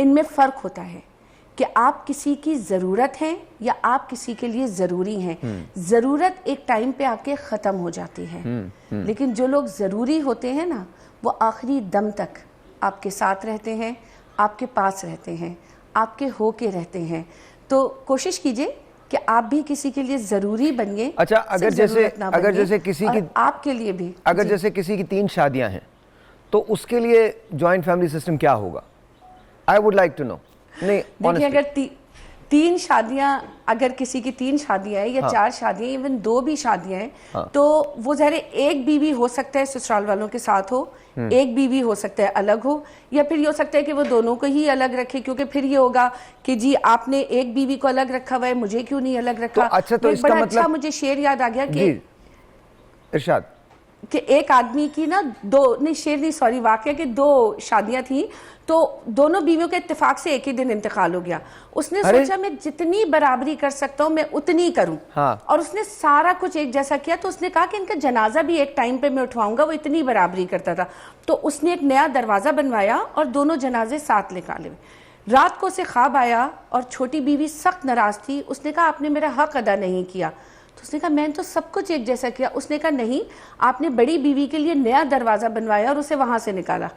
ان میں فرق ہوتا ہے کہ آپ کسی کی ضرورت ہیں یا آپ کسی کے لیے ضروری ہیں. ضرورت ایک ٹائم پہ آ کے ختم ہو جاتی ہے, لیکن جو لوگ ضروری ہوتے ہیں نا وہ آخری دم تک آپ کے ساتھ رہتے ہیں, آپ کے پاس رہتے ہیں, آپ کے ہو کے رہتے ہیں. تو کوشش کیجئے کہ آپ بھی کسی کے لیے ضروری بنیے. اچھا اگر جیسے کسی کی آپ کے لیے بھی اگر جیسے کسی کی 3 شادیاں ہیں تو اس کے لیے جوائنٹ فیملی سسٹم کیا ہوگا؟ I would like to know. نہیں دیکھیں, اگر 3 شادیاں, اگر کسی کی 3 شادیاں ہیں یا 4 شادیاں, ایون 2 بھی شادیاں ہیں, تو وہ ظاہر ایک بیوی ہو سکتا ہے سسرال والوں کے ساتھ ہو, ایک بیوی ہو سکتا ہے الگ ہو, یا پھر یہ ہو سکتا ہے کہ وہ دونوں کو ہی الگ رکھے, کیونکہ پھر یہ ہوگا کہ جی آپ نے ایک بیوی کو الگ رکھا ہوا ہے, مجھے کیوں نہیں الگ رکھا. اچھا, تو اس کا بڑا مطلب اچھا مجھے شعر یاد آ گیا کہ ارشاد کہ ایک آدمی کی نا 2 نہیں شعر نہیں سوری واقعہ کہ 2 شادیاں تھیں, تو دونوں بیویوں کے اتفاق سے ایک ہی دن انتقال ہو گیا. اس نے سوچا میں جتنی برابری کر سکتا ہوں میں اتنی کروں, اور اس نے سارا کچھ ایک جیسا کیا. تو اس نے کہا کہ ان کا جنازہ بھی ایک ٹائم پہ میں اٹھواؤں گا, وہ اتنی برابری کرتا تھا. تو اس نے ایک نیا دروازہ بنوایا اور دونوں جنازے ساتھ نکالے. رات کو اسے خواب آیا اور چھوٹی بیوی سخت ناراض تھی. اس نے کہا آپ نے میرا حق ادا نہیں کیا. تو اس نے کہا میں نے تو سب کچھ ایک جیسا کیا. اس نے کہا نہیں, آپ نے بڑی بیوی کے لیے نیا دروازہ بنوایا اور اسے وہاں سے نکالا.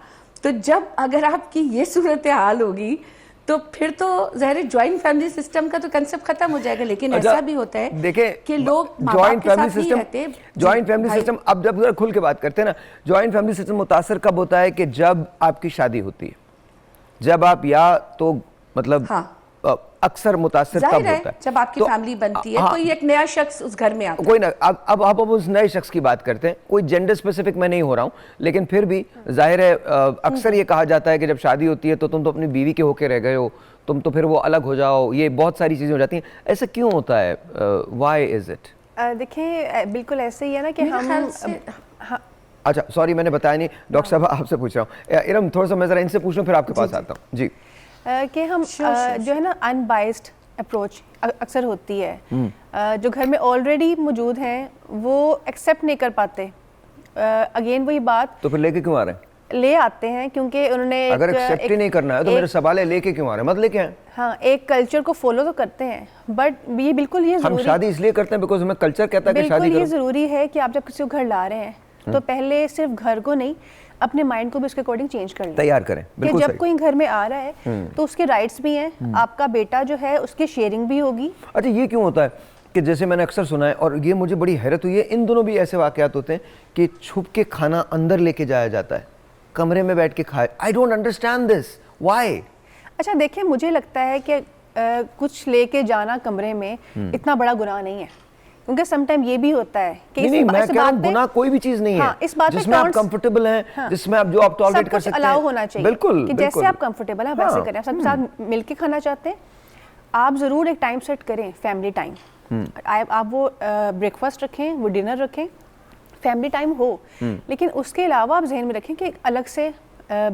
تو جب اگر آپ کی یہ صورتحال ہوگی تو پھر تو ظاہر جوائنٹ فیملی سسٹم کا تو کنسپٹ ختم ہو جائے گا. لیکن ایسا بھی ہوتا ہے کہ لوگ ماں باپ کے ساتھ نہیں رہتے. جوائنٹ فیملی سسٹم, اب جب کھل کے بات کرتے ہیں نا, جوائنٹ فیملی سسٹم متاثر کب ہوتا ہے کہ جب آپ کی شادی ہوتی ہے, جب آپ یا تو مطلب اکثر متاثر تب ہوتا ہے جب آپ کی فیملی بنتی ہے, کوئی ایک نیا شخص اس گھر میں آتا ہے. کوئی نہ, اب آپ اس نئے شخص کی بات کرتے ہیں, کوئی جینڈر اسپیسیفک میں نہیں ہو رہا ہوں, لیکن پھر بھی ظاہر ہے اکثر یہ کہا جاتا ہے کہ جب شادی ہوتی ہے تو تم تو اپنی بیوی کے ہو کے رہ گئے ہو, تم تو پھر وہ الگ ہو جاؤ, یہ بہت ساری چیزیں ہو جاتی ہیں. ایسا کیوں ہوتا ہے؟ Why is it? دیکھیں بالکل ایسے ہی ہے نا کہ ہم اچھا سوری میں نے بتایا نہیں, ڈاکٹر صاحب آپ سے پوچھ رہا ہوں. ارم تھوڑا سا میں ذرا ان سے پوچھ لوں پھر آپ کے پاس آتا ہوں. جی, کہ ہم جو ہے نا ان بائسڈ اپروچ اکثر ہوتی ہے, جو گھر میں آلریڈی موجود ہیں وہ ایکسیپٹ نہیں کر پاتے. اگین وہی بات, تو پھر لے کے کیوں آ رہے ہیں؟ لے آتے ہیں کیونکہ انہوں نے اگر ایکسیپٹ ہی نہیں کرنا ہے تو میرا سوال ہے لے کے کیوں آ رہے ہیں؟ مت لے کے آئیں. ہاں, ایک کلچر کو فالو تو کرتے ہیں, بٹ یہ بالکل یہ ضروری, ہم شادی اس لیے کرتے ہیں بیکاز ہمیں کلچر کہتا ہے کہ شادی بالکل یہ ضروری ہے کہ آپ جب کسی کو گھر لا رہے ہیں تو پہلے صرف گھر کو نہیں اپنے مائنڈ کو بھی اس کے اکارڈنگ چینج کر لیں, تیار کریں. کہ جب کوئی گھر میں آ رہا ہے تو اس کے رائٹس بھی ہیں, آپ کا بیٹا جو ہے اس کی شیئرنگ بھی ہوگی. اچھا یہ کیوں ہوتا ہے کہ جیسے میں نے اکثر سنا ہے, اور یہ مجھے بڑی حیرت ہوئی ہے, ان دونوں بھی ایسے واقعات ہوتے ہیں کہ چھپ کے کھانا اندر لے کے جایا جاتا ہے, کمرے میں بیٹھ کے کھائے. I don't understand this, why? اچھا دیکھیں, مجھے لگتا ہے کہ کچھ لے کے جانا کمرے میں اتنا بڑا گناہ نہیں ہے, کیونکہ سم ٹائم یہ بھی ہوتا ہے کہ نہیں, میں کہہ رہا ہوں گناہ کوئی بھی چیز نہیں ہے جس میں آپ کمفرٹیبل ہیں, جس میں آپ جو آپ ٹالریٹ کر سکتے ہیں, الاؤ ہونا چاہیے. بالکل کہ جیسے آپ کمفرٹیبل ہیں ویسے کریں. سب ساتھ مل کے کھانا چاہتے ہیں آپ, ضرور ایک ٹائم سیٹ کریں, فیملی ٹائم. آپ وہ بریک فاسٹ رکھیں, وہ ڈنر رکھیں, فیملی ٹائم ہو, لیکن اس کے علاوہ آپ ذہن میں رکھیں کہ الگ سے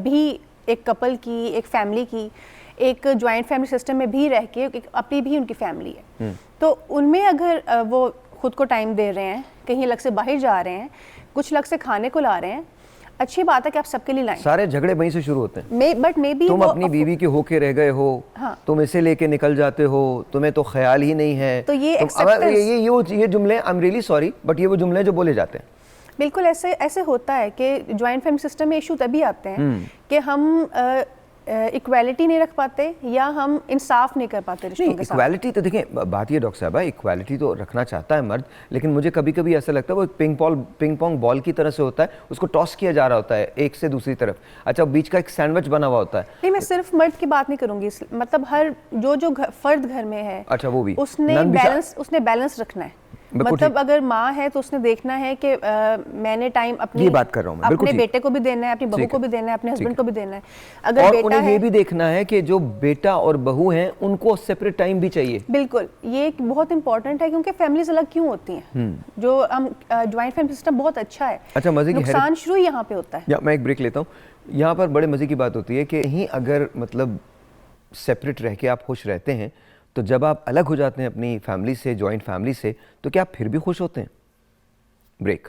بھی ایک کپل کی, ایک فیملی کی, ایک جوائنٹ فیملی سسٹم میں بھی رہ کے اپنی بھی ان کی فیملی ہے. تو ان میں اگر وہ خود کو ٹائم دے رہے ہیں, کہیں الگ سے باہر جا رہے ہیں, کچھ الگ سے کھانے کو لا رہے ہیں, اچھی بات ہے کہ آپ سب کے لیے لائیں. سارے جھگڑے وہیں سے شروع ہوتے ہیں. بٹ مے بی تم اپنی بیوی کے ہو کے رہ گئے ہو, تم اسے لے کے نکل جاتے ہو, تمہیں تو خیال ہی نہیں ہے. تو یہ جملے, I am really sorry, but یہ وہ جملے جو بولے جاتے ہیں. بالکل ایسے ہوتا ہے کہ جوائنٹ فیملی سسٹم میں ایشو تبھی آتے ہیں کہ ہم ایکویلٹی نہیں رکھ پاتے یا ہم انصاف نہیں کر پاتے رشتوں کے ساتھ. ایکویلٹی تو دیکھیں بات یہ ڈاکٹر صاحب ہے, ایکویلٹی تو رکھنا چاہتا ہے مرد, لیکن مجھے کبھی کبھی ایسا لگتا ہے وہ ایک پنگ پونگ بال کی طرح سے ہوتا ہے, اس کو ٹاس کیا جا رہا ہوتا ہے ایک سے دوسری طرف. اچھا بیچ کا ایک سینڈوچ بنا ہوا ہوتا ہے. نہیں, میں صرف مرد کی بات نہیں کروں گی, مطلب ہر جو فرد گھر میں ہے, اچھا وہ بھی اس نے بیلنس رکھنا ہے. مطلب اگر ماں ہے تو اس نے دیکھنا ہے کہ میں نے ٹائم اپنے بیٹے کو بھی دینا ہے, اپنی بہو کو بھی دینا ہے, اپنے ہسبینڈ کو بھی دینا ہے. اگر بیٹا انہیں یہ بھی دیکھنا ہے کہ جو بیٹا اور بہو ہیں ان کو سیپریٹ ٹائم بھی چاہیے. بالکل, یہ بہت امپورٹنٹ ہے کیونکہ فیملیز الگ کیوں ہوتی ہیں. جو ہم جوائنٹ فیملی سسٹم بہت اچھا ہے. اچھا مزے کی نقصان شروع یہاں پہ ہوتا ہے. میں ایک بریک لیتا ہوں. یہاں پر بڑے مزے کی بات ہوتی ہے کہ کہیں اگر مطلب سیپریٹ رہ کے آپ خوش رہتے ہیں تو جب آپ الگ ہو جاتے ہیں اپنی فیملی سے, جوائنٹ فیملی سے, تو کیا آپ پھر بھی خوش ہوتے ہیں؟ بریک.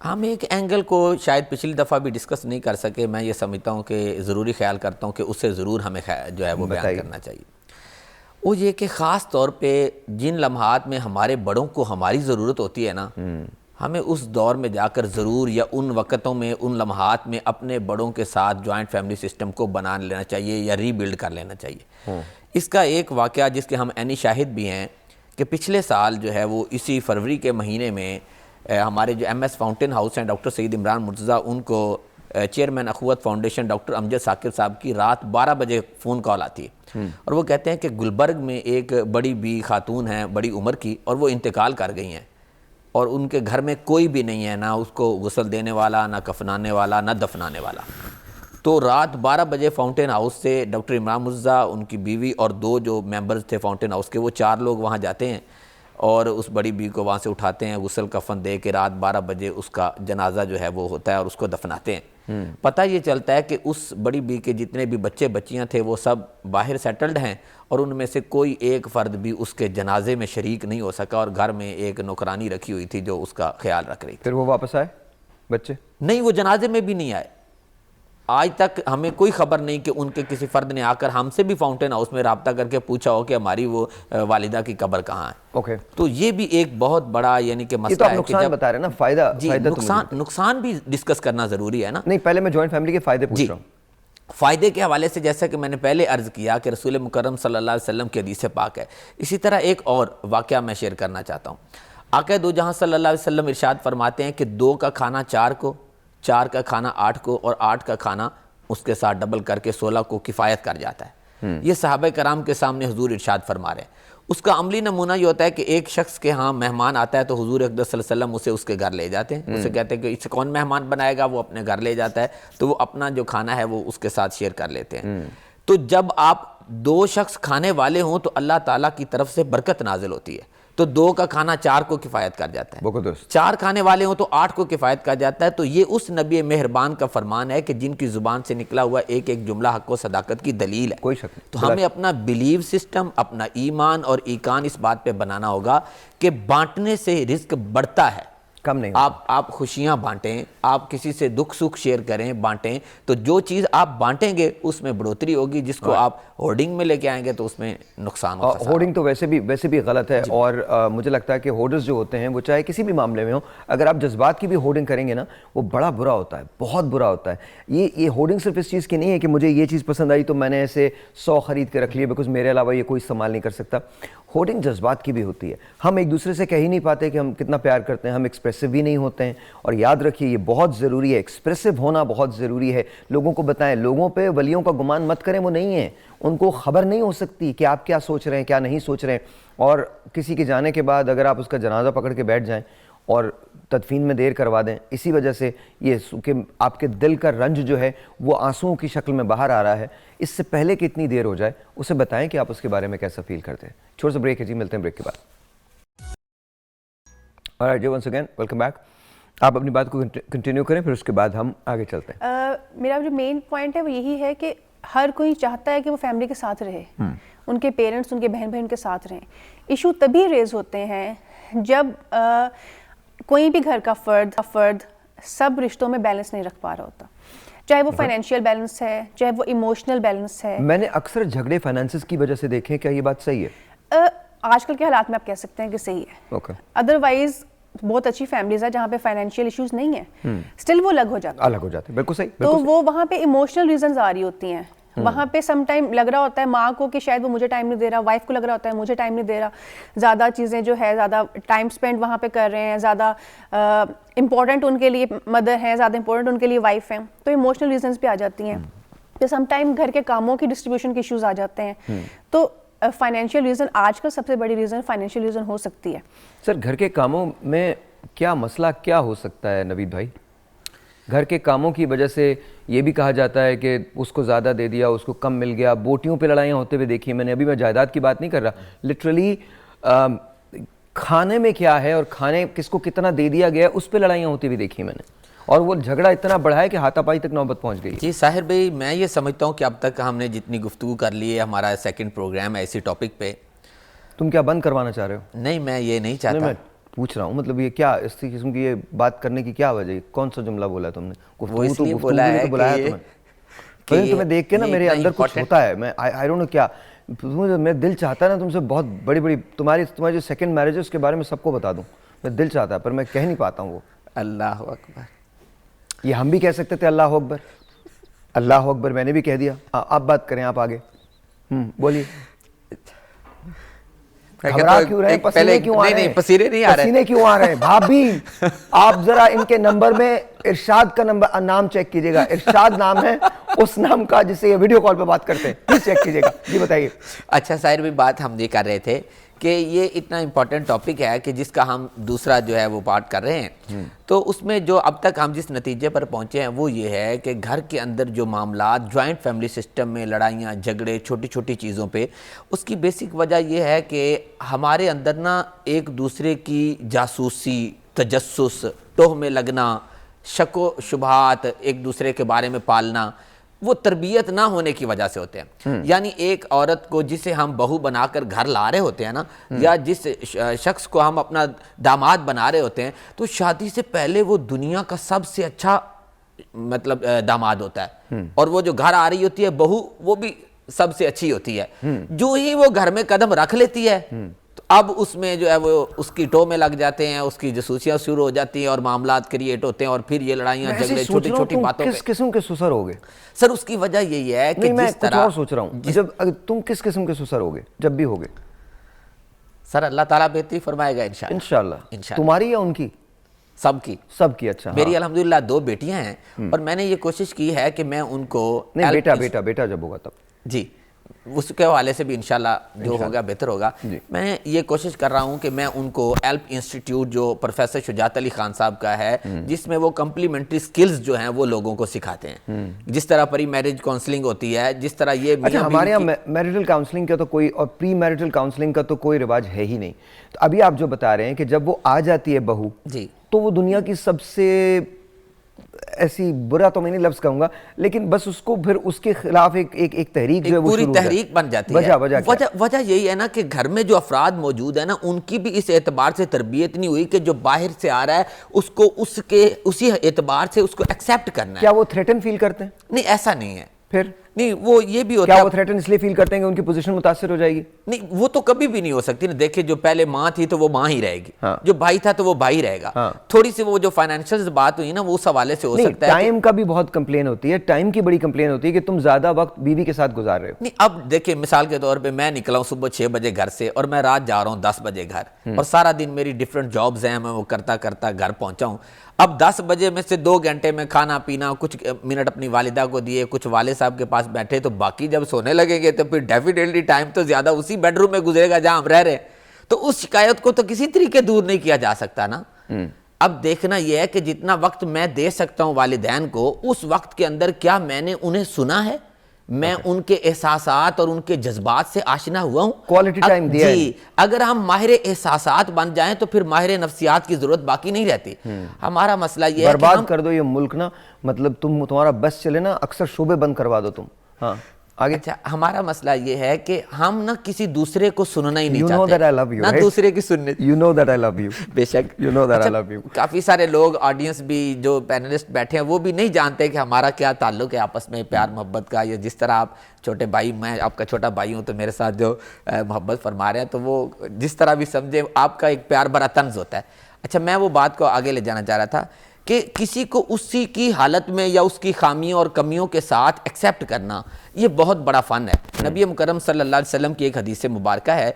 ہم ایک اینگل کو شاید پچھلی دفعہ بھی ڈسکس نہیں کر سکے، میں یہ سمجھتا ہوں کہ ضروری خیال کرتا ہوں کہ اسے ضرور ہمیں جو ہے وہ بیان کرنا چاہیے. وہ یہ کہ خاص طور پہ جن لمحات میں ہمارے بڑوں کو ہماری ضرورت ہوتی ہے نا، ہمیں اس دور میں جا کر ضرور یا ان وقتوں میں ان لمحات میں اپنے بڑوں کے ساتھ جوائنٹ فیملی سسٹم کو بنا لینا چاہیے یا ری بلڈ کر لینا چاہیے. اس کا ایک واقعہ جس کے ہم عینی شاہد بھی ہیں کہ پچھلے سال جو ہے وہ اسی فروری کے مہینے میں ہمارے جو ایم ایس فاؤنٹین ہاؤس ہیں ڈاکٹر سعید عمران مرتضیٰ، ان کو چیئرمین اخوت فاؤنڈیشن ڈاکٹر امجد ثاقب صاحب کی رات 12 بجے فون کال آتی ہے اور وہ کہتے ہیں کہ گلبرگ میں ایک بڑی بی خاتون ہیں بڑی عمر کی اور وہ انتقال کر گئی ہیں اور ان کے گھر میں کوئی بھی نہیں ہے، نہ اس کو غسل دینے والا، نہ کفنانے والا، نہ دفنانے والا. تو رات 12 بجے فاؤنٹین ہاؤس سے ڈاکٹر عمران مرتضیٰ، ان کی بیوی اور 2 جو ممبرز تھے فاؤنٹین ہاؤس کے، وہ 4 لوگ وہاں جاتے ہیں اور اس بڑی بی کو وہاں سے اٹھاتے ہیں، غسل کفن دے کے رات 12 بجے اس کا جنازہ جو ہے وہ ہوتا ہے اور اس کو دفناتے ہیں. پتہ یہ چلتا ہے کہ اس بڑی بی کے جتنے بھی بچے بچیاں تھے وہ سب باہر سیٹلڈ ہیں اور ان میں سے کوئی ایک فرد بھی اس کے جنازے میں شریک نہیں ہو سکا اور گھر میں ایک نوکرانی رکھی ہوئی تھی جو اس کا خیال رکھ رہی تھی. پھر وہ واپس آئے بچے؟ نہیں، وہ جنازے میں بھی نہیں آئے. آج تک ہمیں کوئی خبر نہیں کہ ان کے کسی فرد نے آ کر ہم سے بھی فاؤنٹین ہاؤس میں رابطہ کر کے پوچھا ہو کہ ہماری وہ والدہ کی قبر کہاں ہے. اوکے، تو یہ بھی ایک بہت بڑا یعنی کہ یہ مسئلہ تو آپ ہے کہ نقصان بتا رہے ہیں نا، فائدہ جی نقصان بھی ڈسکس کرنا ضروری ہے نا. نہیں، پہلے میں جوائنٹ فیملی کے فائدے پوچھ رہا ہوں. فائدے کے حوالے سے جیسا کہ میں نے پہلے عرض کیا کہ رسول مکرم صلی اللہ علیہ وسلم کی حدیث پاک ہے. اسی طرح ایک اور واقعہ میں شیئر کرنا چاہتا ہوں. آقا دو جہاں صلی اللہ علیہ وسلم ارشاد فرماتے ہیں کہ 2 کا کھانا 4 کو، 4 کا کھانا 8 کو اور 8 کا کھانا اس کے ساتھ ڈبل کر کے 16 کو کفایت کر جاتا ہے. یہ صحابہ کرام کے سامنے حضور ارشاد فرما رہے ہیں. اس کا عملی نمونہ یہ ہوتا ہے کہ ایک شخص کے ہاں مہمان آتا ہے تو حضور اقدس صلی اللہ علیہ وسلم اسے اس کے گھر لے جاتے ہیں. اسے کہتے ہیں کہ اسے کون مہمان بنائے گا، وہ اپنے گھر لے جاتا ہے تو وہ اپنا جو کھانا ہے وہ اس کے ساتھ شیئر کر لیتے ہیں. تو جب آپ 2 شخص کھانے والے ہوں تو اللہ تعالیٰ کی طرف سے برکت نازل ہوتی ہے. تو 2 کا کھانا 4 کو کفایت کر جاتا ہے، 4 کھانے والے ہوں تو 8 کو کفایت کر جاتا ہے. تو یہ اس نبی مہربان کا فرمان ہے کہ جن کی زبان سے نکلا ہوا ایک ایک جملہ حق و صداقت کی دلیل ہے. کوئی شک نہیں. تو ہمیں اپنا بیلیو سسٹم، اپنا ایمان اور ایقان اس بات پہ بنانا ہوگا کہ بانٹنے سے رزق بڑھتا ہے، کم نہیں. آپ خوشیاں بانٹیں، آپ کسی سے دکھ سکھ شیئر کریں، بانٹیں، تو جو چیز آپ بانٹیں گے اس میں بڑھوتری ہوگی. جس کو آپ ہورڈنگ میں لے کے آئیں گے تو اس میں نقصان ہوگا. ہورڈنگ تو ویسے بھی غلط ہے. اور مجھے لگتا ہے کہ ہورڈرز جو ہوتے ہیں وہ چاہے کسی بھی معاملے میں ہوں، اگر آپ جذبات کی بھی ہورڈنگ کریں گے نا وہ بڑا برا ہوتا ہے، بہت برا ہوتا ہے. یہ ہورڈنگ صرف اس چیز کی نہیں ہے کہ مجھے یہ چیز پسند آئی تو میں نے ایسے 100 خرید کے رکھ لیے بیکاز میرے علاوہ یہ کوئی استعمال نہیں کر سکتا. ہورڈنگ جذبات کی بھی ہوتی ہے. ہم ایک دوسرے سے کہہ ہی نہیں پاتے کہ ہم کتنا پیار کرتے ہیں، ہم ایکسپریسو بھی نہیں ہوتے ہیں. اور یاد رکھیے یہ بہت ضروری ہے، ایکسپریسو ہونا بہت ضروری ہے. لوگوں کو بتائیں، لوگوں پہ ولیوں کا گمان مت کریں، وہ نہیں ہیں، ان کو خبر نہیں ہو سکتی کہ آپ کیا سوچ رہے ہیں کیا نہیں سوچ رہے ہیں. اور کسی کے جانے کے بعد اگر آپ اس کا جنازہ پکڑ کے بیٹھ جائیں اور تدفین میں دیر کروا دیں، اسی وجہ سے یہ کہ آپ کے دل کا رنج جو ہے وہ آنسوؤں کی شکل میں باہر آ رہا ہے. اس سے پہلے کہ اتنی دیر ہو جائے اسے بتائیں کہ آپ اس کے بارے میں کیسا فیل کرتے ہیں. چھوٹا سا بریک ہے جی، ملتے ہیں بریک کے بعد. alright جی، ونس اگین ویلکم بیک. آپ اپنی بات کو کنٹینیو کریں پھر اس کے بعد ہم آگے چلتے ہیں. میرا جو مین پوائنٹ ہے وہ یہی ہے کہ ہر کوئی چاہتا ہے کہ وہ فیملی کے ساتھ رہے، ان کے پیرنٹس ان کے بہن بہن کے ساتھ رہیں. ایشو تبھی ریز ہوتے ہیں جب کوئی بھی گھر کا فرد سب رشتوں میں بیلنس نہیں رکھ پا رہا ہوتا، چاہے وہ فائنینشیل بیلنس ہے، چاہے وہ ایموشنل بیلنس ہے. میں نے اکثر جھگڑے فائنینسز کی وجہ سے دیکھے، کیا یہ بات صحیح ہے؟ آج کل کے حالات میں آپ کہہ سکتے ہیں کہ صحیح ہے. ادروائز بہت اچھی فیملیز ہیں جہاں پہ فائنینشیل ایشوز نہیں ہیں، اسٹل وہ الگ ہو جاتے ہیں. بالکل صحیح. تو وہ وہاں پہ ایموشنل ریزنز آ رہی ہوتی ہیں. وہاں پہ سم ٹائم لگ رہا ہوتا ہے ماں کو کہ شاید وہ مجھے ٹائم نہیں دے رہا، وائف کو لگ رہا ہوتا ہے مجھے ٹائم نہیں دے رہا، زیادہ چیزیں جو ہے زیادہ ٹائم اسپینڈ وہاں پہ کر رہے ہیں، زیادہ امپورٹنٹ ان کے لیے مدر ہیں، زیادہ امپورٹنٹ ان کے لیے وائف ہیں. تو ایموشنل ریزنز بھی آ جاتی ہیں. پھر سم ٹائم گھر کے کاموں کی ڈسٹریبیوشن کے ایشوز آ جاتے ہیں. تو فائنینشیل ریزن آج کل سب سے بڑی ریزن فائنینشیل ریزن ہو سکتی ہے. سر گھر کے کاموں میں کیا مسئلہ کیا ہو سکتا ہے نوید بھائی؟ گھر کے کاموں کی وجہ سے یہ بھی کہا جاتا ہے کہ اس کو زیادہ دے دیا، اس کو کم مل گیا. بوٹیوں پہ لڑائیاں ہوتے ہوئے دیکھی میں نے. ابھی میں جائیداد کی بات نہیں کر رہا، لٹرلی کھانے میں کیا ہے اور کھانے کس کو کتنا دے دیا گیا اس پہ لڑائیاں ہوتی ہوئی دیکھی میں نے. اور وہ جھگڑا اتنا بڑھا ہے کہ ہاتھا پائی تک نوبت پہنچ گئی. جی ساحر بھائی، میں یہ سمجھتا ہوں کہ اب تک ہم نے جتنی گفتگو کر لی ہے، ہمارا سیکنڈ پروگرام ہے اسی ٹاپک پہ. تم کیا بند کروانا چاہ رہے ہو؟ نہیں، میں یہ نہیں چاہتا. پوچھ رہا ہوں مطلب یہ کیا اس قسم کی یہ بات کرنے کی کیا وجہ ہے؟ کون سا جملہ بولا تم نے؟ وہ اس لیے بولا ہے کہ تمہیں دیکھ کے نا میرے اندر کچھ ہوتا ہے, میں آئی ڈونٹ نو کیا, میرا دل چاہتا ہے نا تم سے بہت بڑی بڑی تمہاری جو سیکنڈ میرج ہے اس کے بارے میں سب کو بتا دوں, میں دل چاہتا ہے پر میں کہہ نہیں پاتا ہوں. وہ اللہ اکبر, یہ ہم بھی کہہ سکتے تھے اللہ اکبر, اللہ اکبر میں نے بھی کہہ دیا. آپ بات کریں, آپ آگے بولیے. گھبرا کیوں رہے ہیں؟ پسینے کیوں آ رہے ہیں؟ پسینے نہیں آ رہے, پسینے کیوں آ رہے ہیں؟ بھابھی آپ ذرا ان کے نمبر میں ارشاد کا نام چیک کیجئے گا, ارشاد نام ہے اس نام کا جس سے یہ ویڈیو کال پہ بات کرتے ہیں, پلیز چیک کیجئے گا. جی بتائیے. اچھا ساحر بھی بات ہم یہ کر رہے تھے کہ یہ اتنا امپورٹنٹ ٹاپک ہے کہ جس کا ہم دوسرا جو ہے وہ پارٹ کر رہے ہیں, تو اس میں جو اب تک ہم جس نتیجے پر پہنچے ہیں وہ یہ ہے کہ گھر کے اندر جو معاملات جوائنٹ فیملی سسٹم میں لڑائیاں جھگڑے چھوٹی چھوٹی چیزوں پہ, اس کی بیسک وجہ یہ ہے کہ ہمارے اندر نا ایک دوسرے کی جاسوسی, تجسس, ٹوہ میں لگنا, شک و شبہات ایک دوسرے کے بارے میں پالنا, وہ تربیت نہ ہونے کی وجہ سے ہوتے ہیں. یعنی ایک عورت کو جسے ہم بہو بنا کر گھر لا رہے ہوتے ہیں نا, یا جس شخص کو ہم اپنا داماد بنا رہے ہوتے ہیں, تو شادی سے پہلے وہ دنیا کا سب سے اچھا مطلب داماد ہوتا ہے, اور وہ جو گھر آ رہی ہوتی ہے بہو, وہ بھی سب سے اچھی ہوتی ہے. جو ہی وہ گھر میں قدم رکھ لیتی ہے تو اب اس میں جو ہے وہ اس کی ٹو میں لگ جاتے ہیں, اس کی جاسوسیاں شروع ہو جاتی ہیں اور معاملات کریٹ ہوتے ہیں, اور پھر یہ لڑائیاں جھگڑے چھوٹی چھوٹی باتوں پہ. کس قسم کے سسر ہوگے سر؟ اس کی وجہ یہی ہے کہ میں جس کچھ طرح اور سوچ رہا ہوں, جب تم کس قسم کے سسر ہوگے جب بھی ہوگے؟ سر اللہ تعالیٰ بہتری فرمائے گا انشاءاللہ. تمہاری یا ان کی؟ سب کی. سب کی. اچھا, میری الحمدللہ 2 بیٹیاں ہیں, اور میں نے یہ کوشش کی ہے کہ میں ان کو نہیں, بیٹا جب ہوگا تب جی اس کے حوالے سے بھی انشاءاللہ جو ہوگا بہتر ہوگا. میں یہ کوشش کر رہا ہوں کہ میں ان کو ایلپ انسٹیٹیوٹ جو پروفیسر شجاعت علی خان صاحب کا ہے, جس میں وہ کمپلیمنٹری سکلز جو ہیں وہ لوگوں کو سکھاتے ہیں, جس طرح پری میرج کاؤنسلنگ ہوتی ہے, جس طرح یہ ہمارے یہاں میریٹل کاؤنسلنگ کا تو کوئی, اور پری میریٹل کاؤنسلنگ کا تو کوئی رواج ہے ہی نہیں. تو ابھی آپ جو بتا رہے ہیں کہ جب وہ آ جاتی ہے بہو, تو وہ دنیا کی سب سے ایسی, برا تو میں نہیں لفظ کہوں گا, لیکن بس اس کو پھر اس کے خلاف ایک تحریک جو ہے وہ پوری تحریک بن جاتی ہے. وجہ یہی ہے نا کہ گھر میں جو افراد موجود ہیں نا, ان کی بھی اس اعتبار سے تربیت نہیں ہوئی کہ جو باہر سے آ رہا ہے اس کو اسی اعتبار سے اس کو ایکسیپٹ کرنا ہے. کیا وہ تھریٹن فیل کرتے ہیں؟ نہیں, ایسا نہیں ہے. پھر نہیں, وہ یہ بھی ہوتا ہے. کیا وہ تھریٹن اس لیے فیل کرتے ہیں کہ ان کی پوزیشن متاثر ہو جائے گی؟ نہیں, وہ تو کبھی بھی نہیں ہو سکتی نا. دیکھیں جو پہلے ماں تھی تو وہ ماں ہی رہے گی, جو بھائی تھا تو وہ بھائی رہے گا. تھوڑی سی وہ جو فائنینشیل بات ہوئی نا, وہ اس حوالے سے ہو سکتا ہے. ٹائم کا بھی بہت کمپلین ہوتی ہے, ٹائم کی بڑی کمپلین ہوتی ہے کہ تم زیادہ وقت بیوی کے ساتھ گزار رہے ہو. نہیں, اب دیکھیں مثال کے طور پہ میں نکلا ہوں صبح 6 بجے گھر سے, اور میں رات جا رہا ہوں 10 بجے گھر, اور سارا دن میری ڈیفرنٹ جابز ہیں, میں وہ کرتا کرتا گھر پہنچا ہوں. اب 10 بجے میں سے 2 گھنٹے میں کھانا پینا, کچھ منٹ اپنی والدہ کو دیے, کچھ والد صاحب کے پاس بیٹھے, تو باقی جب سونے لگیں گے تو پھر ڈیفینیٹلی ٹائم تو زیادہ اسی بیڈ روم میں گزرے گا جہاں ہم رہ رہے ہیں. تو اس شکایت کو تو کسی طریقے دور نہیں کیا جا سکتا نا. اب دیکھنا یہ ہے کہ جتنا وقت میں دے سکتا ہوں والدین کو, اس وقت کے اندر کیا میں نے انہیں سنا ہے, میں ان کے احساسات اور ان کے جذبات سے آشنا ہوا ہوں, کوالٹی ٹائم دیا ہے. جی, اگر ہم ماہر احساسات بن جائیں تو پھر ماہر نفسیات کی ضرورت باقی نہیں رہتی. ہمارا مسئلہ یہ ہے کہ برباد کر دو یہ ملک نا, مطلب تمہارا بس چلے نا, اکثر شعبے بند کروا دو تم. ہاں آگے. اچھا, ہمارا مسئلہ یہ ہے کہ ہم نہ کسی دوسرے کو سننا ہی نہیں You know that I love چاہتے, you, نہ right? دوسرے کی سننے. You know that I love you. بے شک. You know that I love you. کافی سارے لوگ آڈینس بھی جو پینلسٹ بیٹھے ہیں وہ بھی نہیں جانتے کہ ہمارا کیا تعلق ہے آپس میں پیار محبت کا, یا جس طرح آپ چھوٹے بھائی, میں آپ کا چھوٹا بھائی ہوں تو میرے ساتھ جو محبت فرما رہے ہیں, تو وہ جس طرح بھی سمجھے آپ کا ایک پیار بھرا طنز ہوتا ہے. اچھا, میں وہ بات کو آگے لے جانا چاہ رہا تھا کہ کسی کو اسی کی حالت میں یا اس کی خامیوں اور کمیوں کے ساتھ ایکسیپٹ کرنا, یہ بہت بڑا فن ہے. نبی مکرم صلی اللہ علیہ وسلم کی ایک حدیث مبارکہ ہے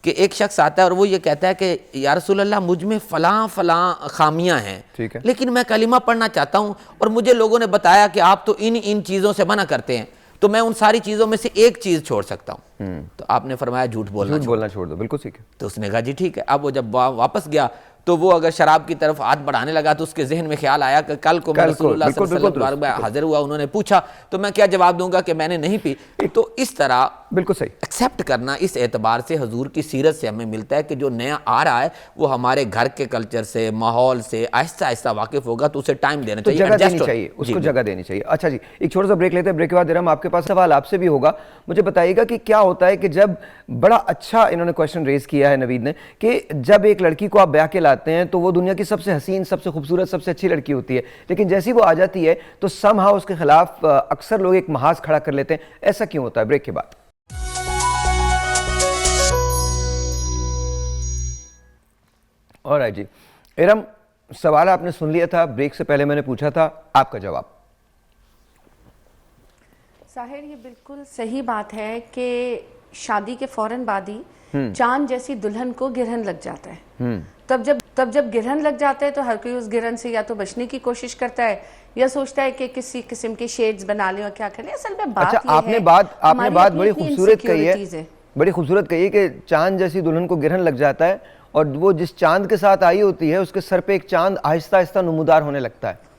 کہ ایک شخص آتا ہے اور وہ یہ کہتا ہے کہ یا رسول اللہ, مجھ میں فلاں خامیاں ہیں, لیکن میں کلمہ پڑھنا چاہتا ہوں, اور مجھے لوگوں نے بتایا کہ آپ تو ان چیزوں سے منع کرتے ہیں, تو میں ان ساری چیزوں میں سے ایک چیز چھوڑ سکتا ہوں. تو آپ نے فرمایا جھوٹ بولنا چھوڑ دو. بالکل ٹھیک ہے. تو اس نے کہا جی ٹھیک ہے. اب وہ جب واپس گیا تو وہ اگر شراب کی طرف ہاتھ بڑھانے لگا تو اس کے ذہن میں خیال آیا کہ کل کو میں رسول اللہ صلی اللہ علیہ وسلم حاضر ہوا, انہوں نے پوچھا تو میں کیا جواب دوں گا کہ میں نے نہیں پی. تو اس طرح بالکل صحیح ایکسیپٹ کرنا, اس اعتبار سے حضور کی سیرت سے ہمیں ملتا ہے کہ جو نیا آ رہا ہے وہ ہمارے گھر کے کلچر سے, ماحول سے آہستہ آہستہ واقف ہوگا, تو اسے ٹائم دینا چاہیے, جگہ دینی چاہیے, اس کو جگہ دینی چاہیے. اچھا جی, ایک چھوٹا سا بریک لیتے ہیں, بریک کے بعد ہم آپ کے پاس سوال آپ سے بھی ہوگا. مجھے بتائیے گا کہ کیا ہوتا ہے کہ جب, بڑا اچھا انہوں نے کویشچن ریز کیا ہے نوید نے, کہ جب ایک لڑکی کو آپ بیاہ کے لاتے آتے ہیں تو وہ دنیا کی سب سے حسین, سب سے خوبصورت, سب سے اچھی لڑکی ہوتی ہے, لیکن جیسی وہ آ جاتی ہے تو سم ہاؤ اس کے خلاف اکثر لوگ ایک محاذ کھڑا کر لیتے ہیں. ایسا کیوں ہوتا ہے؟ بریک کے بعد. اور جی ارم, سوال آپ نے سن لیا تھا, بریک سے پہلے میں نے پوچھا تھا, آپ کا جواب. ساحر یہ بالکل صحیح بات ہے کہ شادی کے فوراً بعد ہی چاند جیسی دلہن کو گرہن لگ جاتا ہے. تب جب گرہن لگ جاتا ہے تو ہر کوئی اس گرہن سے یا تو بچنے کی کوشش کرتا ہے یا سوچتا ہے کہ کسی قسم کے شیڈز بنا لیں اور کیا کریں. اصل میں بات یہ ہے, آپ نے بات بڑی خوبصورت کہی ہے, بڑی خوبصورت کہی ہے کہ چاند جیسی دلہن کو گرہن لگ جاتا ہے, اور وہ جس چاند کے ساتھ آئی ہوتی ہے اس کے سر پہ ایک چاند آہستہ آہستہ نمودار ہونے لگتا ہے,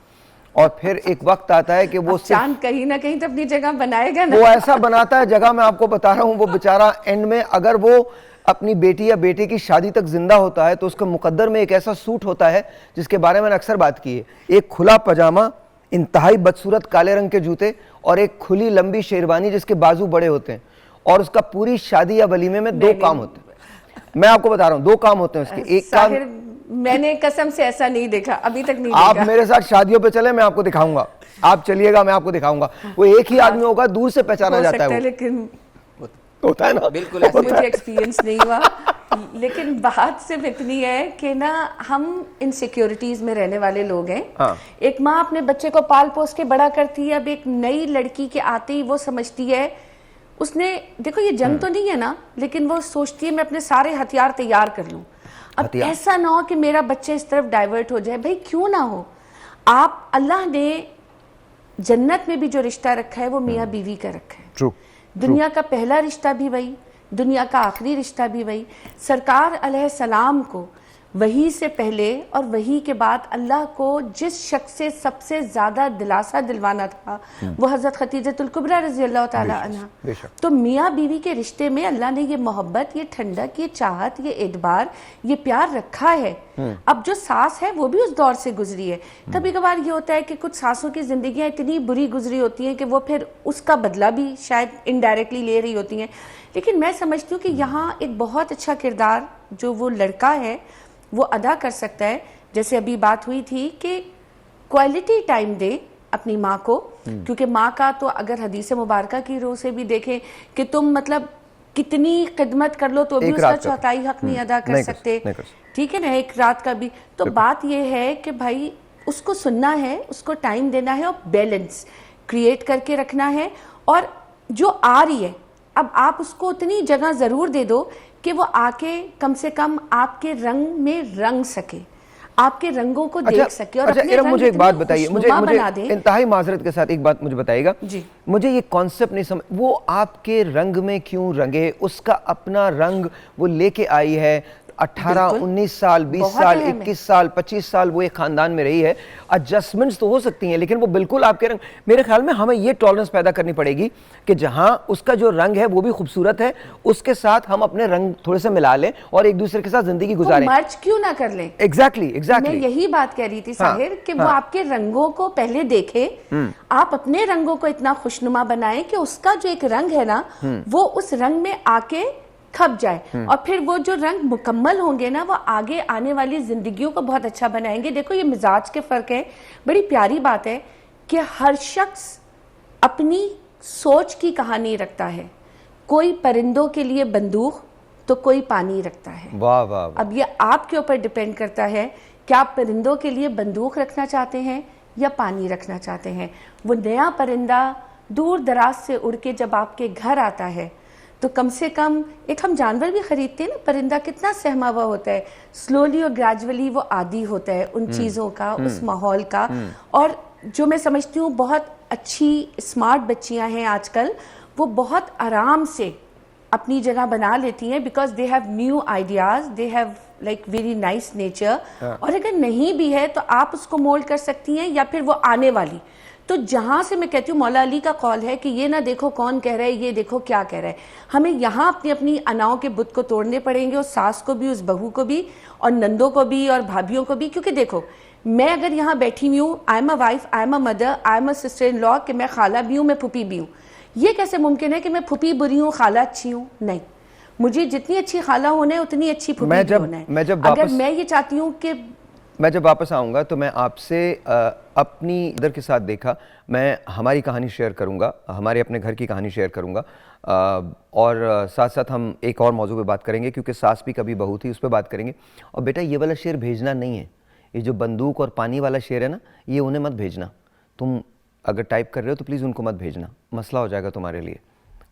اور پھر ایک وقت آتا ہے کہ وہ چاند کہیں نہ کہیں تو اپنی جگہ بنائے گا نا. وہ ایسا بناتا ہے جگہ, میں آپ کو بتا رہا ہوں, وہ بیچارہ اینڈ میں اگر وہ اپنی بیٹی یا بیٹے کی شادی تک زندہ ہوتا ہے تو اس کے مقدر میں ایک ایسا سوٹ ہوتا ہے جس کے بارے میں نے اکثر بات کی ہے, ایک کھلا پاجامہ, انتہائی بدصورت کالے رنگ کے جوتے, اور ایک کھلی لمبی شیروانی جس کے بازو بڑے ہوتے ہیں, اور اس کا پوری شادی یا ولیمے میں 2 کام ہوتے ہیں. میں آپ کو بتا رہا ہوں 2 کام ہوتے ہیں اس کے. ایک کام میں نے قسم سے ایسا نہیں دیکھا ابھی تک, نہیں دیکھا. آپ میرے ساتھ شادیوں پہ چلیں, میں آپ کو دکھاؤں گا, آپ چلیے گا, میں آپ کو دکھاؤں گا. وہ ایک ہی آدمی ہوگا, دور سے پہچانا جاتا ہے, لیکن ہوتا ہے نا, بالکل مجھے ایکسپیرینس نہیں ہوا. لیکن بات صرف اتنی ہے کہ نا ہم انسیکیورٹیز میں رہنے والے لوگ ہیں. ایک ماں اپنے بچے کو پال پوس کے بڑا کرتی ہے, اب ایک نئی لڑکی کے آتے ہی وہ سمجھتی ہے, اس نے دیکھو یہ جنگ تو نہیں ہے نا, لیکن وہ سوچتی ہے میں اپنے سارے ہتھیار تیار کر لوں. اب ایسا نہ ہو کہ میرا بچہ اس طرف ڈائیورٹ ہو جائے. بھائی کیوں نہ ہو, آپ اللہ نے جنت میں بھی جو رشتہ رکھا ہے وہ میاں بیوی کا رکھا ہے. دنیا کا پہلا رشتہ بھی وہی, دنیا کا آخری رشتہ بھی وہی. سرکار علیہ السلام کو وحی سے پہلے اور وحی کے بعد اللہ کو جس شخص سے سب سے زیادہ دلاسا دلوانا تھا وہ حضرت خدیجۃ الکبریٰ رضی اللہ تعالیٰ عنہ. تو میاں بیوی کے رشتے میں اللہ نے یہ محبت, یہ ٹھنڈک, یہ چاہت, یہ اعتبار, یہ پیار رکھا ہے. اب جو ساس ہے وہ بھی اس دور سے گزری ہے. کبھی کبھار یہ ہوتا ہے کہ کچھ ساسوں کی زندگیاں اتنی بری گزری ہوتی ہیں کہ وہ پھر اس کا بدلہ بھی شاید انڈائریکٹلی لے رہی ہوتی ہیں. لیکن میں سمجھتی ہوں کہ یہاں ایک بہت اچھا کردار جو وہ لڑکا ہے وہ ادا کر سکتا ہے. جیسے ابھی بات ہوئی تھی کہ کوالٹی ٹائم دے اپنی ماں کو, کیونکہ ماں کا تو اگر حدیث مبارکہ کی روح سے بھی دیکھیں کہ تم مطلب کتنی خدمت کر لو تو بھی اس کا چوتھائی حق نہیں ادا کر سکتے, ٹھیک ہے نا, ایک رات کا بھی. تو بات یہ ہے کہ بھائی اس کو سننا ہے, اس کو ٹائم دینا ہے, اور بیلنس کریٹ کر کے رکھنا ہے. اور جو آ رہی ہے اب آپ اس کو اتنی جگہ ضرور دے دو کہ وہ آ کے کم سے کم آپ کے رنگ میں رنگ سکے, آپ کے رنگوں کو دیکھ سکے, اور اپنے رنگ مجھے ایک بات بتائیے, مجھے انتہائی معذرت کے ساتھ ایک بات مجھے بتائیے گا. مجھے یہ کانسیپٹ نہیں سمجھ, وہ آپ کے رنگ میں کیوں رنگے؟ اس کا اپنا رنگ وہ لے کے آئی ہے. 18 19 سال 20 سال 21 سال 25 سال وہ ایک خاندان میں رہی ہے. ایڈجسٹمنٹس تو ہو سکتی ہیں لیکن وہ بالکل آپ کے رنگ. میرے خیال میں ہمیں یہ ٹالرنس پیدا کرنی پڑے گی کہ جہاں اس کا جو رنگ ہے وہ بھی خوبصورت ہے, اس کے ساتھ ہم اپنے رنگ تھوڑے سے ملا لیں اور ایک دوسرے کے ساتھ زندگی گزاریں. مرچ کیوں نہ کر لیں؟ ایگزیکٹلی میں یہی بات کہہ رہی تھی ساحر کہ وہ آپ کے رنگوں کو پہلے دیکھے, آپ اپنے رنگوں کو اتنا خوشنما بنائیں کہ اس کا جو ایک رنگ ہے نا وہ اس رنگ میں آ کے کھپ جائے, اور پھر وہ جو رنگ مکمل ہوں گے نا وہ آگے آنے والی زندگیوں کو بہت اچھا بنائیں گے. دیکھو یہ مزاج کے فرق ہے, بڑی پیاری بات ہے کہ ہر شخص اپنی سوچ کی کہانی رکھتا ہے. کوئی پرندوں کے لیے بندوق تو کوئی پانی رکھتا ہے. واہ واہ. اب یہ آپ کے اوپر ڈیپینڈ کرتا ہے کہ آپ پرندوں کے لیے بندوق رکھنا چاہتے ہیں یا پانی رکھنا چاہتے ہیں. وہ نیا پرندہ دور دراز سے اڑ کے جب آپ کے گھر آتا ہے تو کم سے کم ایک ہم جانور بھی خریدتے ہیں نا, پرندہ کتنا سہما ہوا ہوتا ہے, سلولی اور گریجولی وہ عادی ہوتا ہے ان چیزوں کا, اس ماحول کا. اور جو میں سمجھتی ہوں بہت اچھی اسمارٹ بچیاں ہیں آج کل, وہ بہت آرام سے اپنی جگہ بنا لیتی ہیں because they have new ideas, they have like very nice nature. اور اگر نہیں بھی ہے تو آپ اس کو مولڈ کر سکتی ہیں یا پھر وہ آنے والی. تو جہاں سے میں کہتی ہوں مولا علی کا قول ہے کہ یہ نہ دیکھو کون کہہ رہا ہے, یہ دیکھو کیا کہہ رہا ہے. ہمیں یہاں اپنی اپنی اناؤں کے بت کو توڑنے پڑیں گے, اور ساس کو بھی, اس بہو کو بھی, اور نندوں کو بھی, اور بھابھیوں کو بھی. کیونکہ دیکھو میں اگر یہاں بیٹھی ہوئی ہوں, I am a wife, I am a mother, I am a sister in law, کہ میں خالہ بھی ہوں, میں پھوپھی بھی ہوں. یہ کیسے ممکن ہے کہ میں پھوپھی بری ہوں خالہ اچھی ہوں؟ نہیں, مجھے جتنی اچھی خالہ ہونا ہے اتنی اچھی پھوپھی بھی ہونا ہے. اگر میں یہ چاہتی ہوں کہ میں جب واپس آؤں گا تو میں آپ سے اپنی ادھر کے ساتھ دیکھا میں ہماری کہانی شیئر کروں گا, ہمارے اپنے گھر کی کہانی شیئر کروں گا, اور ساتھ ساتھ ہم ایک اور موضوع پہ بات کریں گے کیونکہ ساس بھی کبھی بہو تھی, اس پہ بات کریں گے. اور بیٹا یہ والا شعر بھیجنا نہیں ہے, یہ جو بندوق اور پانی والا شعر ہے نا, یہ انہیں مت بھیجنا. تم اگر ٹائپ کر رہے ہو تو پلیز ان کو مت بھیجنا, مسئلہ ہو جائے گا تمہارے لیے,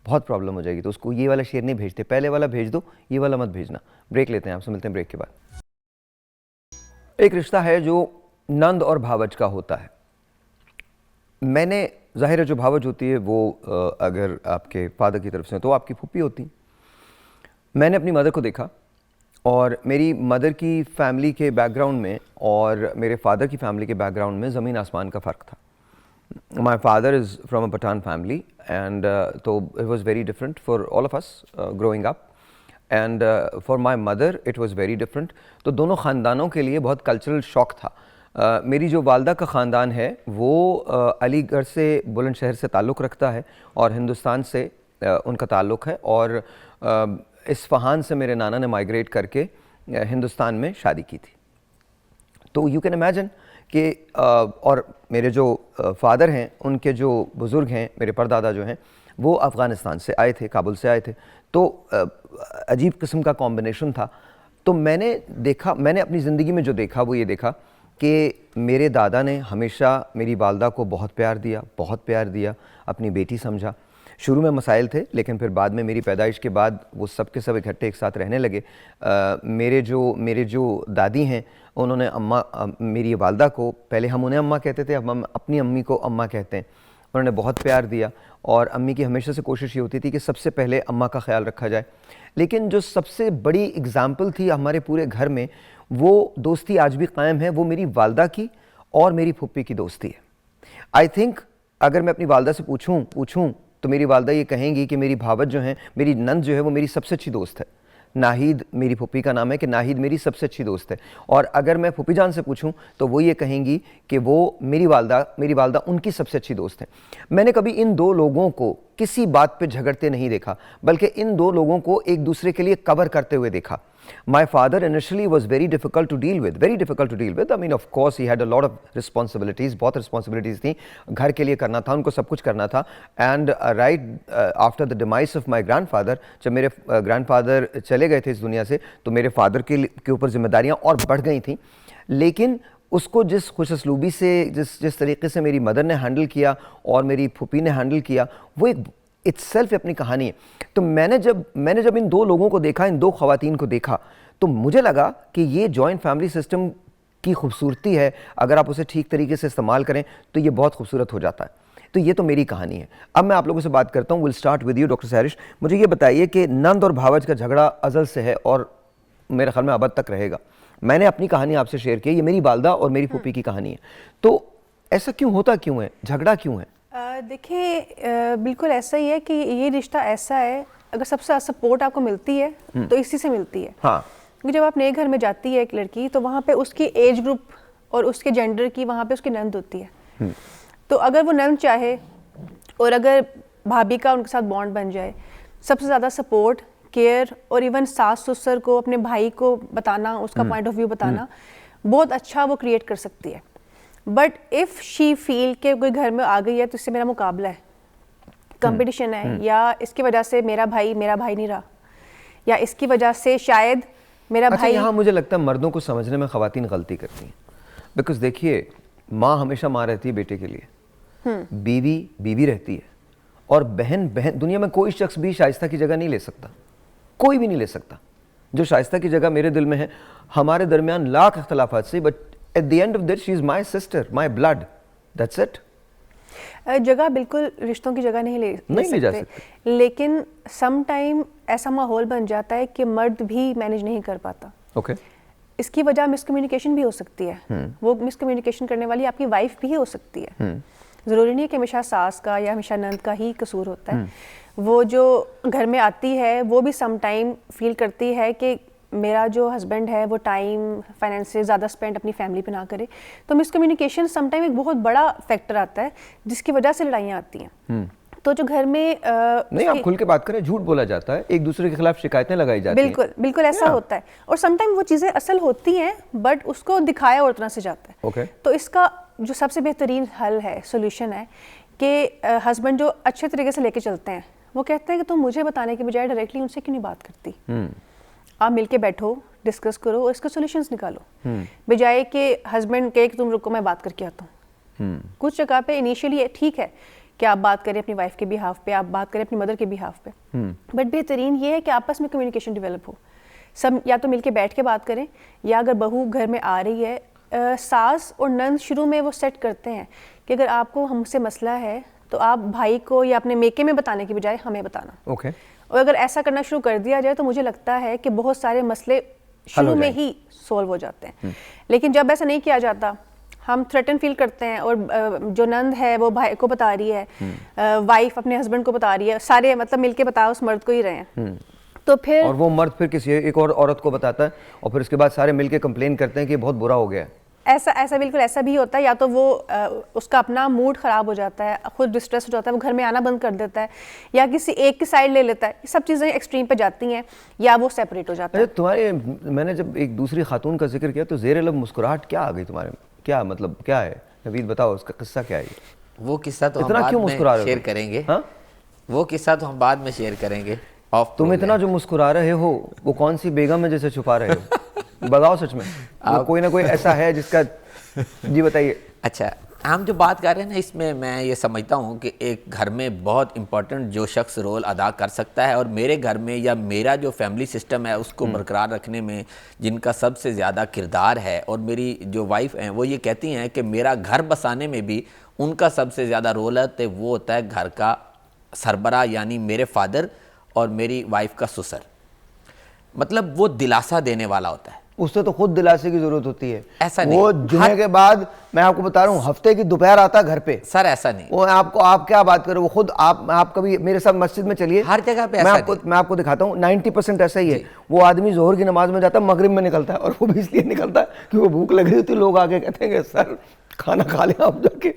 بہت پرابلم ہو جائے گی. تو اس کو یہ والا شعر نہیں بھیجتے, پہلے والا بھیج دو, یہ والا مت بھیجنا. بریک لیتے ہیں, آپ سے ملتے ہیں بریک کے بعد. ایک رشتہ ہے جو نند اور بھاوج کا ہوتا ہے. میں نے ظاہر ہے جو بھاوج ہوتی ہے وہ اگر آپ کے فادر کی طرف سے تو آپ کی پھوپھی ہوتی. میں نے اپنی مدر کو دیکھا اور میری مدر کی فیملی کے بیک گراؤنڈ میں اور میرے فادر کی فیملی کے بیک گراؤنڈ میں زمین آسمان کا فرق تھا. My father is from a Pathan family and so it was very different for all of us growing up. And for my mother it was very different. تو دونوں خاندانوں کے لیے بہت کلچرل شوق تھا. میری جو والدہ کا خاندان ہے وہ علی گڑھ سے بلند شہر سے تعلق رکھتا ہے اور ہندوستان سے ان کا تعلق ہے, اور اصفہان سے میرے نانا نے مائیگریٹ کر کے ہندوستان میں شادی کی تھی. تو یو کین امیجن کہ اور میرے جو فادر ہیں ان کے جو بزرگ ہیں, میرے پردادا جو ہیں, وہ افغانستان سے آئے تھے, کابل سے آئے تھے. تو عجیب قسم کا کمبینیشن تھا. تو میں نے دیکھا, میں نے اپنی زندگی میں جو دیکھا وہ یہ دیکھا کہ میرے دادا نے ہمیشہ میری والدہ کو بہت پیار دیا, بہت پیار دیا, اپنی بیٹی سمجھا. شروع میں مسائل تھے لیکن پھر بعد میں میری پیدائش کے بعد وہ سب کے سب اکٹھے ایک ساتھ رہنے لگے. میرے جو دادی ہیں انہوں نے میری والدہ کو, پہلے ہم انہیں اماں کہتے تھے, اب ہم اپنی امی کو اماں کہتے ہیں, انہوں نے بہت پیار دیا. اور امی کی ہمیشہ سے کوشش یہ ہوتی تھی کہ سب سے پہلے اماں کا خیال رکھا جائے. لیکن جو سب سے بڑی اگزامپل تھی ہمارے پورے گھر میں, وہ دوستی آج بھی قائم ہے, وہ میری والدہ کی اور میری پھوپھی کی دوستی ہے. آئی تھنک اگر میں اپنی والدہ سے پوچھوں تو میری والدہ یہ کہیں گی کہ میری بھاوت جو ہیں, میری نند جو ہے وہ میری سب سے اچھی دوست ہے. ناہید میری پھوپھی کا نام ہے کہ ناہید میری سب سے اچھی دوست ہے. اور اگر میں پھوپھی جان سے پوچھوں تو وہ یہ کہیں گی کہ وہ میری والدہ ان کی سب سے اچھی دوست ہے. میں نے کبھی ان دو لوگوں کو کسی بات پہ جھگڑتے نہیں دیکھا, بلکہ ان دو لوگوں کو ایک دوسرے کے لیے کور کرتے ہوئے دیکھا. My father initially was very difficult to deal with. I mean, of course, he had a lot of responsibilities. بہت responsibilities تھیں, گھر کے لیے کرنا تھا, ان کو سب کچھ کرنا تھا. And right after the demise of my grandfather, جب میرے grandfather چلے گئے تھے اس دنیا سے, تو میرے father کے اوپر ذمہ داریاں اور بڑھ گئی تھیں. لیکن اس کو جس خوش اسلوبی سے, جس طریقے سے میری مدر نے ہینڈل کیا اور میری پھوپھی نے ہینڈل کیا, وہ ایک اٹس سیلف اپنی کہانی ہے. تو میں نے جب ان دو لوگوں کو دیکھا, ان دو خواتین کو دیکھا, تو مجھے لگا کہ یہ جوائنٹ فیملی سسٹم کی خوبصورتی ہے. اگر آپ اسے ٹھیک طریقے سے استعمال کریں تو یہ بہت خوبصورت ہو جاتا ہے. تو یہ تو میری کہانی ہے. اب میں آپ لوگوں سے بات کرتا ہوں. Will start with you doctor Sehrish. مجھے یہ بتائیے کہ نند اور بھاوج کا جھگڑا ازل سے ہے اور میرے خیال میں ابد تک رہے گا. میں نے اپنی کہانی آپ سے شیئر کی, یہ میری والدہ اور میری پھوپھی کی کہانی ہے. تو ایسا کیوں ہوتا کیوں ہے, جھگڑا کیوں ہے؟ دیکھیں بالکل ایسا ہی ہے کہ یہ رشتہ ایسا ہے, اگر سب سے سپورٹ آپ کو ملتی ہے تو اسی سے ملتی ہے. ہاں, کیونکہ جب آپ نئے گھر میں جاتی ہے ایک لڑکی, تو وہاں پہ اس کی ایج گروپ اور اس کے جینڈر کی وہاں پہ اس کی نند ہوتی ہے. تو اگر وہ نند چاہے اور اگر بھابھی کا ان کے ساتھ بانڈ بن جائے, سب سے زیادہ سپورٹ, کیئر, اور ایون ساس سسر کو اپنے بھائی کو بتانا, اس کا پوائنٹ آف ویو بتانا, بہت اچھا وہ کریٹ کر سکتی ہے. بٹ ایف شی فیل کہ کوئی گھر میں آ گئی ہے تو اس سے میرا مقابلہ ہے, کمپٹیشن ہے, یا اس کی وجہ سے میرا بھائی نہیں رہا, یا اس کی وجہ سے شاید میرا بھائی. یہاں مجھے لگتا ہے مردوں کو سمجھنے میں خواتین غلطی کرتی ہیں. بیکاز دیکھیے, ماں ہمیشہ ماں رہتی ہے بیٹے کے لیے, بیوی رہتی ہے, اور بہن دنیا میں کوئی شخص بھی شائستہ کی جگہ نہیں لے سکتا, کوئی بھی نہیں لے سکتا جو شائستہ کی جگہ میرے دل میں ہے. ہمارے درمیان لاکھ اختلافات سے, but at the end of that she is my sister, my blood, that's it. جگہ بالکل رشتوں کی جگہ نہیں لے جا سکتے, لیکن سم ٹائم ایسا ماحول بن جاتا ہے کہ مرد بھی مینیج نہیں کر پاتا. اوکے, اس کی وجہ مس کمیونیکیشن بھی ہو سکتی ہے. وہ مس کمیونیکیشن کرنے والی آپ کی وائف بھی ہو سکتی ہے. ضروری نہیں ہے کہ ہمیشہ ساس کا یا ہمیشہ نند کا ہی قصور ہوتا ہے. وہ جو گھر میں آتی ہے وہ بھی سم ٹائم فیل کرتی ہے کہ میرا جو ہسبینڈ ہے وہ ٹائم فائنینس سے زیادہ اسپینڈ اپنی فیملی پہ نہ کرے. تو مس کمیونیکیشن سم ٹائم ایک بہت بڑا فیکٹر آتا ہے جس کی وجہ سے لڑائیاں آتی ہیں. تو جو گھر میں نہیں آپ کھل کے بات کریں, جھوٹ بولا جاتا ہے, ایک دوسرے کے خلاف شکایتیں لگائی جاتی ہیں. بالکل بالکل ایسا ہوتا ہے, اور سم ٹائم وہ چیزیں اصل ہوتی ہیں بٹ اس کو دکھایا اور طرح سے جاتا ہے. تو اس کا جو سب سے بہترین حل ہے, سولوشن ہے کہ ہسبینڈ جو اچھے طریقے سے لے کے چلتے ہیں, وہ کہتے ہیں کہ تم مجھے بتانے کے بجائے ڈائریکٹلی ان سے کیوں نہیں بات کرتی, آپ مل کے بیٹھو, ڈسکس کرو اور اس کے سولوشنز نکالو, بجائے کہ ہسبینڈ کہے کہ تم رکو میں بات کر کے آتا ہوں. کچھ جگہ پہ انیشیلی ٹھیک ہے کہ آپ بات کریں اپنی وائف کے بیہاف پہ, آپ بات کریں اپنی مدر کے بیہاف پہ, بٹ بہترین یہ ہے کہ آپس میں کمیونیکیشن ڈیولپ ہو. سب یا تو مل کے بیٹھ کے بات کریں, یا اگر بہو گھر میں آ رہی ہے, ساس اور نند شروع میں وہ سیٹ کرتے ہیں کہ اگر آپ کو ہم سے مسئلہ ہے تو آپ بھائی کو یا اپنے میکے میں بتانے کی بجائے ہمیں بتانا. اور اگر ایسا کرنا شروع کر دیا جائے تو مجھے لگتا ہے کہ بہت سارے مسئلے شروع میں ہی سولو ہو جاتے ہیں. لیکن جب ایسا نہیں کیا جاتا, ہم تھریٹن فیل کرتے ہیں, اور جو نند ہے وہ بھائی کو بتا رہی ہے, وائف اپنے ہسبینڈ کو بتا رہی ہے, سارے مطلب مل کے بتاؤ اس مرد کو ہی رہے ہیں, تو پھر اور وہ مرد پھر کسی ایک اور عورت کو بتاتا ہے, اور پھر اس کے بعد سارے مل کے کمپلین کرتے ہیں کہ بہت برا ہو گیا. ایسا بالکل ایسا بھی ہوتا ہے, یا تو وہ اس کا اپنا موڈ خراب ہو جاتا ہے, خود ڈسٹریس ہو جاتا ہے, وہ گھر میں آنا بند کر دیتا ہے, یا کسی ایک کی سائڈ لے لیتا ہے. یہ سب چیزیں ایکسٹریم پہ جاتی ہیں, یا وہ سیپریٹ ہو جاتا ہے. تمہارے میں نے جب ایک دوسری خاتون کا ذکر کیا تو زیر لب مسکراہٹ کیا آ گئی تمہارے میں, کیا مطلب کیا ہے نوید, بتاؤ اس کا قصہ کیا ہے. وہ قصہ تو ہم بعد میں شیئر کریں گے, وہ قصہ تو ہم بعد میں شیئر کریں گے. تم اتنا جو مسکرا رہے ہو وہ کون سی بیگم ہے جیسے چھپا رہے ہو, بتاؤ سچ میں کوئی نہ کوئی ایسا ہے جس کا, جی بتائیے. اچھا, ہم جو بات کر رہے ہیں نا, اس میں یہ سمجھتا ہوں کہ ایک گھر میں بہت امپورٹنٹ جو شخص رول ادا کر سکتا ہے, اور میرے گھر میں یا میرا جو فیملی سسٹم ہے اس کو برقرار رکھنے میں جن کا سب سے زیادہ کردار ہے, اور میری جو وائف ہیں وہ یہ کہتی ہیں کہ میرا گھر بسانے میں بھی ان کا سب سے زیادہ رول ہے, تو وہ ہوتا ہے گھر کا سربراہ, یعنی میرے فادر اور میری وائف کا سسر. مطلب وہ دلاسا دینے والا ہوتا ہے. اس سے تو خود دلاسے کی ضرورت ہوتی ہے. ایسا نہیں, وہ جمعے کے بعد میں آپ کو بتا رہا ہوں ہفتے کی دوپہر آتا گھر پہ. سر ایسا نہیں, وہ آپ کیا بات کرو, وہ خود آپ کبھی میرے ساتھ مسجد میں چلیے, ہر جگہ پہ ایسا نہیں. میں آپ کو دکھاتا ہوں 90% ایسا ہی ہے. وہ آدمی ظہر کی نماز میں جاتا ہے, مغرب میں نکلتا ہے, اور وہ بھی اس لیے نکلتا ہے کہ وہ بھوک لگ رہی ہوتی ہے. لوگ آگے کہتے ہیں کہ سر کھانا کھا لیں آپ جا کے.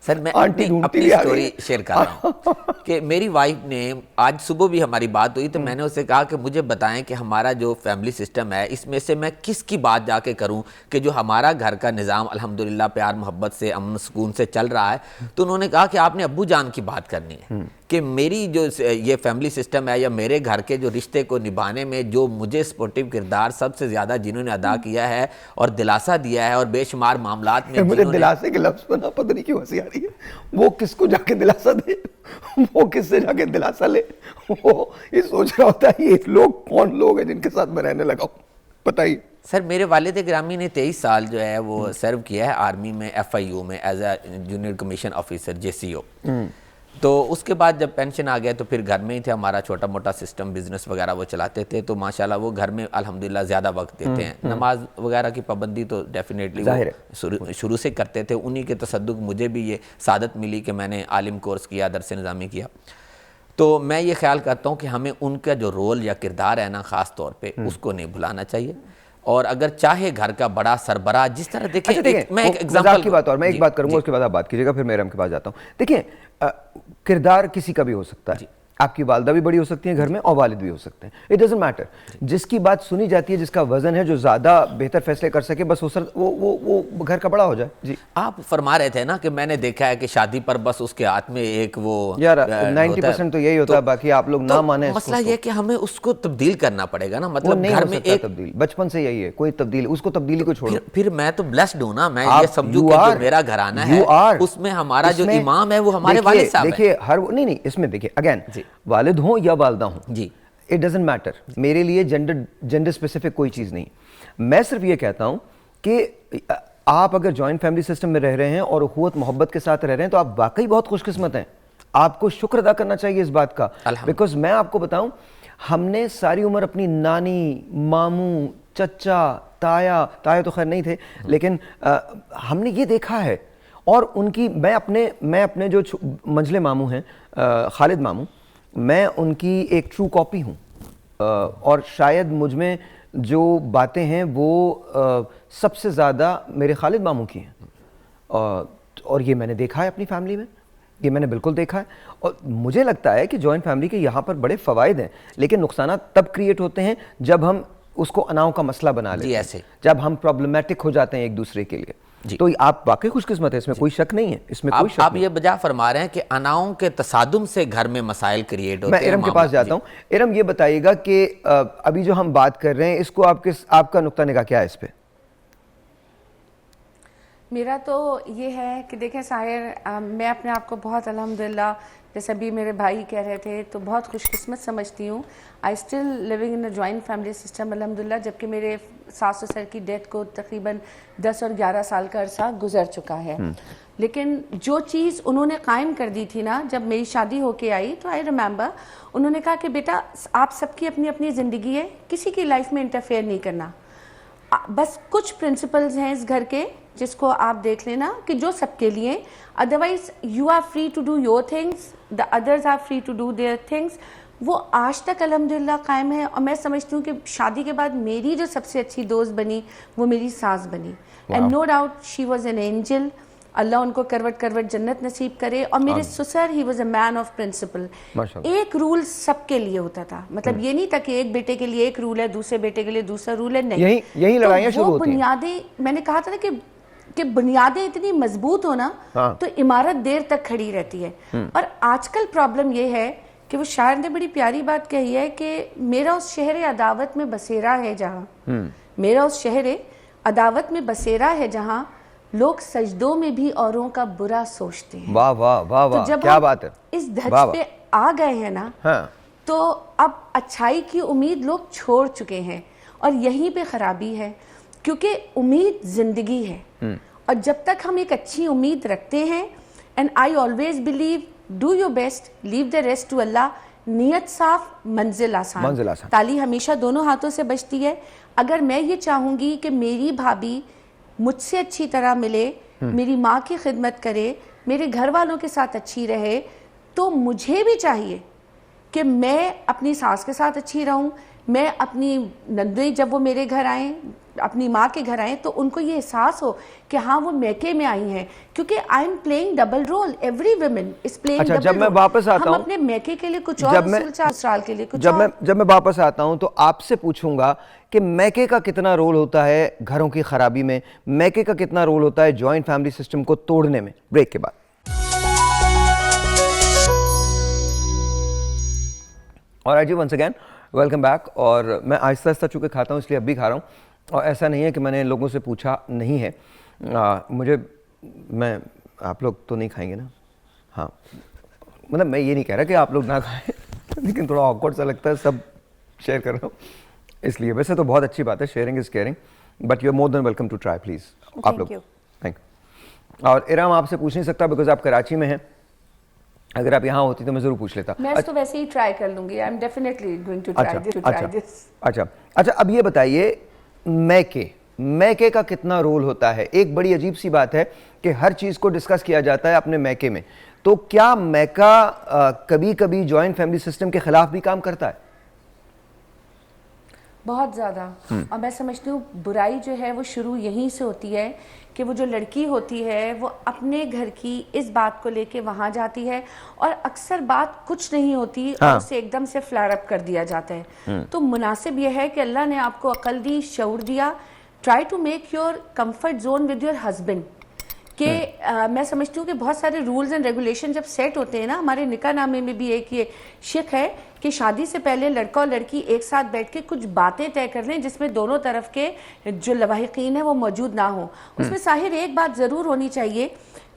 سر میں اپنی سٹوری شیئر کر رہا ہوں کہ میری وائف نے آج صبح بھی ہماری بات ہوئی, تو میں نے اسے کہا کہ مجھے بتائیں کہ ہمارا جو فیملی سسٹم ہے اس میں سے میں کس کی بات جا کے کروں کہ جو ہمارا گھر کا نظام الحمدللہ پیار محبت سے امن سکون سے چل رہا ہے. تو انہوں نے کہا کہ آپ نے ابو جان کی بات کرنی ہے, کہ میری جو یہ فیملی سسٹم ہے یا میرے گھر کے جو رشتے کو نبھانے میں جو مجھے سپورٹیو کردار سب سے زیادہ جنہوں نے ادا کیا ہے اور دلاسا دیا ہے, اور بے شمار معاملات میں مجھے دلاسے کے لفظ پر پتہ نہیں کیوں ہنسی آ رہی ہے. وہ کس کو جا کے دلاسا دے, وہ کس سے جا کے دلاسا لے, وہ یہ سوچ رہا ہوتا ہے یہ لوگ کون لوگ ہیں جن کے ساتھ میں رہنے لگا ہوں. بتائیے. سر میرے والد گرامی نے 23 سال جو ہے وہ سرو کیا ہے آرمی میں, FIU میں as a junior commission officer JCO. تو اس کے بعد جب پینشن آ گیا تو پھر گھر میں ہی تھے, ہمارا چھوٹا موٹا سسٹم بزنس وغیرہ وہ چلاتے تھے. تو ماشاءاللہ وہ گھر میں الحمدللہ زیادہ وقت دیتے ہیں. نماز وغیرہ کی پابندی تو ڈیفینیٹلی شروع سے کرتے تھے. انہی کے تصدق مجھے بھی یہ سعادت ملی کہ میں نے عالم کورس کیا, درس نظامی کیا. تو میں یہ خیال کرتا ہوں کہ ہمیں ان کا جو رول یا کردار ہے نا خاص طور پہ اس کو نہیں بھلانا چاہیے. اور اگر چاہے گھر کا بڑا سربراہ جس طرح دیکھیں, میں ایک ایگزامپل کی بات, اور میں ایک بات کروں گا اس کے بعد آپ بات کیجیے گا, پھر میں رم کے پاس جاتا ہوں. دیکھیں کردار کسی کا بھی ہو سکتا ہے, آپ کی والدہ بھی بڑی ہو سکتی ہیں گھر میں, اور والد بھی ہو سکتے ہیں. It doesn't matter. جس کی بات سنی جاتی ہے, جس کا وزن ہے, جو زیادہ بہتر فیصلے کر سکے, بس وہ گھر کا بڑا ہو جائے. جی آپ فرما رہے تھے نا کہ میں نے دیکھا ہے کہ شادی پر بس اس کے ہاتھ میں ایک وہ یار 90% تو یہی ہوتا ہے, باقی آپ لوگ نہ مانیں. مسئلہ یہ کہ ہمیں اس کو تبدیل کرنا پڑے گا نا, مطلب گھر میں ایک تبدیل بچپن سے یہی ہے, کوئی تبدیل, اس کو تبدیلی کو چھوڑو. پھر میں تو بلیسڈ ہوں نا, میں یہ سمجھوں کہ جو میرا گھرانہ ہے اس میں ہمارا جو امام ہے وہ ہمارے والد صاحب ہیں. دیکھیے نہیں اس میں دیکھیے اگین والد ہوں یا والدہ ہوں, جی اٹ ڈزنٹ میٹر. میرے لیے جینڈر اسپیسیفک کوئی چیز نہیں. میں صرف یہ کہتا ہوں کہ آپ اگر جوائنٹ فیملی سسٹم میں رہ رہے ہیں اور اخوت محبت کے ساتھ رہ رہے ہیں تو آپ واقعی بہت خوش قسمت ہیں. آپ کو شکر ادا کرنا چاہیے اس بات کا, بیکاز میں آپ کو بتاؤں ہم نے ساری عمر اپنی نانی, ماموں, چچا, تایا تو خیر نہیں تھے, لیکن ہم نے یہ دیکھا ہے. اور ان کی میں اپنے جو منجلے ماموں ہیں, خالد ماموں, میں ان کی ایک ٹرو کاپی ہوں. اور شاید مجھ میں جو باتیں ہیں وہ سب سے زیادہ میرے خالد ماموں کی ہیں. اور یہ میں نے دیکھا ہے اپنی فیملی میں. یہ میں نے بالکل دیکھا ہے. اور مجھے لگتا ہے کہ جوائنٹ فیملی کے یہاں پر بڑے فوائد ہیں, لیکن نقصانات تب کریٹ ہوتے ہیں جب ہم اس کو اناؤں کا مسئلہ بنا لیتے ہیں, ایسے جب ہم پرابلمٹک ہو جاتے ہیں ایک دوسرے کے لیے. تو آپ واقعی خوش قسمت ہے, اس میں کوئی شک نہیں ہے, اس میں کوئی شک آپ نہیں. یہ بجا فرما رہے ہیں کہ اناؤں کے تصادم سے گھر میں مسائل کریٹ ہوتے ہیں. میں ارم کے پاس جاتا ہوں. ارم یہ بتائیے گا کہ ابھی جو ہم بات کر رہے ہیں اس کو آپ کا نقطہ نگاہ کیا ہے اس پہ؟ میرا تو یہ ہے کہ دیکھیں ساحر, میں اپنے آپ کو بہت الحمدللہ, جیسے ابھی میرے بھائی کہہ رہے تھے, تو بہت خوش قسمت سمجھتی ہوں. I still living in a joint family system الحمدللہ, جبکہ میرے ساس سسر کی ڈیتھ کو تقریباً 10 اور 11 سال کا عرصہ گزر چکا ہے. لیکن جو چیز انہوں نے قائم کر دی تھی نا, جب میری شادی ہو کے آئی تو آئی ریممبر انہوں نے کہا کہ بیٹا آپ سب کی اپنی اپنی زندگی ہے, کسی کی لائف میں انٹرفیئر نہیں کرنا. بس کچھ پرنسپلز ہیں اس گھر کے جس کو آپ دیکھ لینا کہ جو سب کے لیے, otherwise you are free to do your things, the others are free to do their things. وہ آج تک الحمدللہ قائم ہے. اور میں سمجھتی ہوں کہ شادی کے بعد میری جو سب سے اچھی دوست بنی وہ میری ساس بنی, and no doubt she was an angel. اللہ ان کو کروٹ کروٹ جنت نصیب کرے. اور میرے سسر he was a man of principle. ایک رول سب کے لیے ہوتا تھا, مطلب یہ نہیں تھا کہ ایک بیٹے کے لیے ایک رول ہے, دوسرے بیٹے کے لیے دوسرا رول ہے, نہیں. یہی لڑائیاں شروع ہوتی ہیں. بنیادیں, میں نے کہا تھا نا کہ بنیادیں اتنی مضبوط ہونا تو عمارت دیر تک کھڑی رہتی ہے. اور آج کل پرابلم یہ ہے کہ وہ شاعر نے بڑی پیاری بات کہی ہے کہ میرا اس شہر عداوت میں بسیرا ہے جہاں, میرا اس شہر عداوت میں بسیرا ہے جہاں لوگ سجدوں میں بھی اوروں کا برا سوچتے ہیں. واہ واہ واہ واہ, کیا بات ہے. اس دھج پہ آ گئے ہیں نا, تو اب اچھائی کی امید لوگ چھوڑ چکے ہیں, اور یہیں پہ خرابی ہے, کیونکہ امید زندگی ہے. اور جب تک ہم ایک اچھی امید رکھتے ہیں, and I always believe do your best, leave the rest to Allah. نیت صاف, منزل آسان. تالی ہمیشہ دونوں ہاتھوں سے بچتی ہے. اگر میں یہ چاہوں گی کہ میری بھابھی مجھ سے اچھی طرح ملے, میری ماں کی خدمت کرے, میرے گھر والوں کے ساتھ اچھی رہے, تو مجھے بھی چاہیے کہ میں اپنی ساس کے ساتھ اچھی رہوں. میں اپنی نندویں جب وہ میرے گھر آئیں, اپنی ماں کے گھر آئیں, تو ان کو یہ احساس ہو کہ ہاں وہ میکے میں آئی ہیں, کیونکہ I am playing double role. Every women is playing double role. جب میں واپس آتا ہوں, ہم اپنے میکے کے لیے کچھ اور, سسرال کے لیے کچھ اور. جب میں واپس آتا ہوں تو آپ سے پوچھوں گا کہ میکے کا کتنا رول ہوتا ہے گھروں کی خرابی میں, میکے کا کتنا رول ہوتا ہے جوائنٹ فیملی سسٹم کو توڑنے میں. بریک کے بعد. اور جی ونس اگین ویلکم بیک. اور میں آہستہ آہستہ چونکہ کھاتا ہوں اس لیے اب بھی کھا رہا ہوں, اور ایسا نہیں ہے کہ میں نے لوگوں سے پوچھا نہیں ہے. آپ لوگ تو نہیں کھائیں گے نا؟ ہاں, مطلب میں یہ نہیں کہہ رہا کہ آپ لوگ نہ کھائیں, لیکن تھوڑا آکورڈ سا لگتا ہے, سب شیئر کر رہا ہوں اس لیے. ویسے تو بہت اچھی بات ہے, sharing is caring, but you are more than welcome to try please. آپ لوگ تھینک یو. اور ارام آپ سے پوچھ نہیں سکتا بیکاز آپ کراچی میں ہیں, اگر آپ یہاں ہوتی تو میں ضرور پوچھ لیتا. میں اس کو ویسے ہی ٹرائی کر لوں گی. I am definitely going to try this. اچھا, اب یہ بتائیے میکے کا کتنا رول ہوتا ہے؟ ایک بڑی عجیب سی بات ہے کہ ہر چیز کو ڈسکس کیا جاتا ہے اپنے میکے میں, تو کیا میکا کبھی کبھی جوائنٹ فیملی سسٹم کے خلاف بھی کام کرتا ہے؟ بہت زیادہ. اور میں سمجھتی ہوں برائی جو ہے وہ شروع یہیں سے ہوتی ہے کہ وہ جو لڑکی ہوتی ہے وہ اپنے گھر کی اس بات کو لے کے وہاں جاتی ہے, اور اکثر بات کچھ نہیں ہوتی اور اسے ایک دم سے فلیئر اپ کر دیا جاتا ہے. تو مناسب یہ ہے کہ اللہ نے آپ کو عقل دی, شعور دیا. Try to make your comfort zone with your husband. کہ میں سمجھتی ہوں کہ بہت سارے رولز اینڈ ریگولیشن جب سیٹ ہوتے ہیں نا, ہمارے نکاح نامے میں بھی ایک یہ شک ہے کہ شادی سے پہلے لڑکا اور لڑکی ایک ساتھ بیٹھ کے کچھ باتیں طے کر لیں جس میں دونوں طرف کے جو لواحقین ہیں وہ موجود نہ ہوں. اس میں ظاہر ایک بات ضرور ہونی چاہیے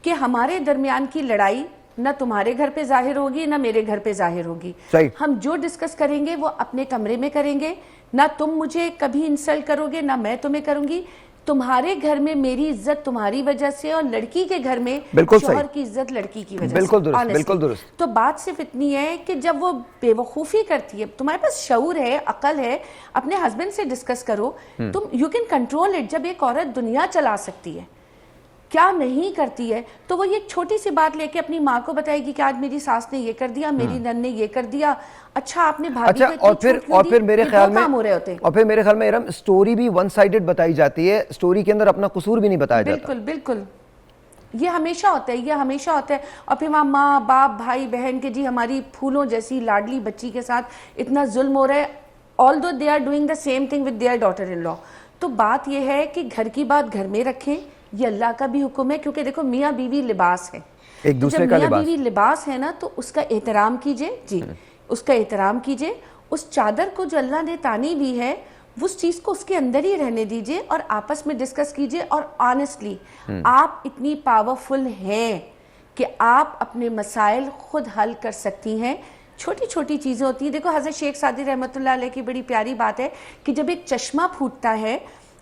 کہ ہمارے درمیان کی لڑائی نہ تمہارے گھر پہ ظاہر ہوگی نہ میرے گھر پہ ظاہر ہوگی. ہم جو ڈسکس کریں گے وہ اپنے کمرے میں کریں گے. نہ تم مجھے کبھی انسلٹ کرو گے نہ میں تمہیں کروں گی. تمہارے گھر میں میری عزت تمہاری وجہ سے, اور لڑکی کے گھر میں شوہر کی عزت لڑکی کی وجہ سے. بالکل درست. تو بات صرف اتنی ہے کہ جب وہ بے وقوفی کرتی ہے, تمہارے پاس شعور ہے, عقل ہے, اپنے ہسبینڈ سے ڈسکس کرو. تم یو کین کنٹرول اٹ. جب ایک عورت دنیا چلا سکتی ہے, کیا نہیں کرتی ہے, تو وہ یہ چھوٹی سی بات لے کے اپنی ماں کو بتائے گی کہ آج میری ساس نے یہ کر دیا, میری نند نے یہ کر دیا. اچھا آپ نے بھابھی کو اور پھر میرے خیال میں ارم سٹوری بھی ون سائیڈڈ بتائی جاتی ہے, سٹوری کے اندر اپنا قصور بھی نہیں بتایا جاتا. بالکل. یہ ہمیشہ ہوتا ہے, یہ ہمیشہ ہوتا ہے. اور پھر وہاں ماں باپ بھائی بہن کے جی ہماری پھولوں جیسی لاڈلی بچی کے ساتھ اتنا ظلم ہو رہا ہے, although they are doing the same thing with their daughter-in-law. تو بات یہ ہے کہ گھر کی بات گھر میں رکھیں, یہ اللہ کا بھی حکم ہے, کیونکہ دیکھو میاں بیوی لباس ہے, ایک دوسرے کا جب میاں لباس. بیوی لباس ہے نا تو اس کا احترام کیجئے, جی اس کا احترام کیجئے. اس چادر کو جو اللہ نے تانی بھی ہے اس چیز کو اس کے اندر ہی رہنے دیجئے اور آپس میں ڈسکس کیجئے. اور آنیسٹلی آپ اتنی پاورفل ہیں کہ آپ اپنے مسائل خود حل کر سکتی ہیں. چھوٹی چھوٹی چیزیں ہوتی ہیں. دیکھو حضرت شیخ سعدی رحمۃ اللہ علیہ کی بڑی پیاری بات ہے کہ جب ایک چشمہ پھوٹتا ہے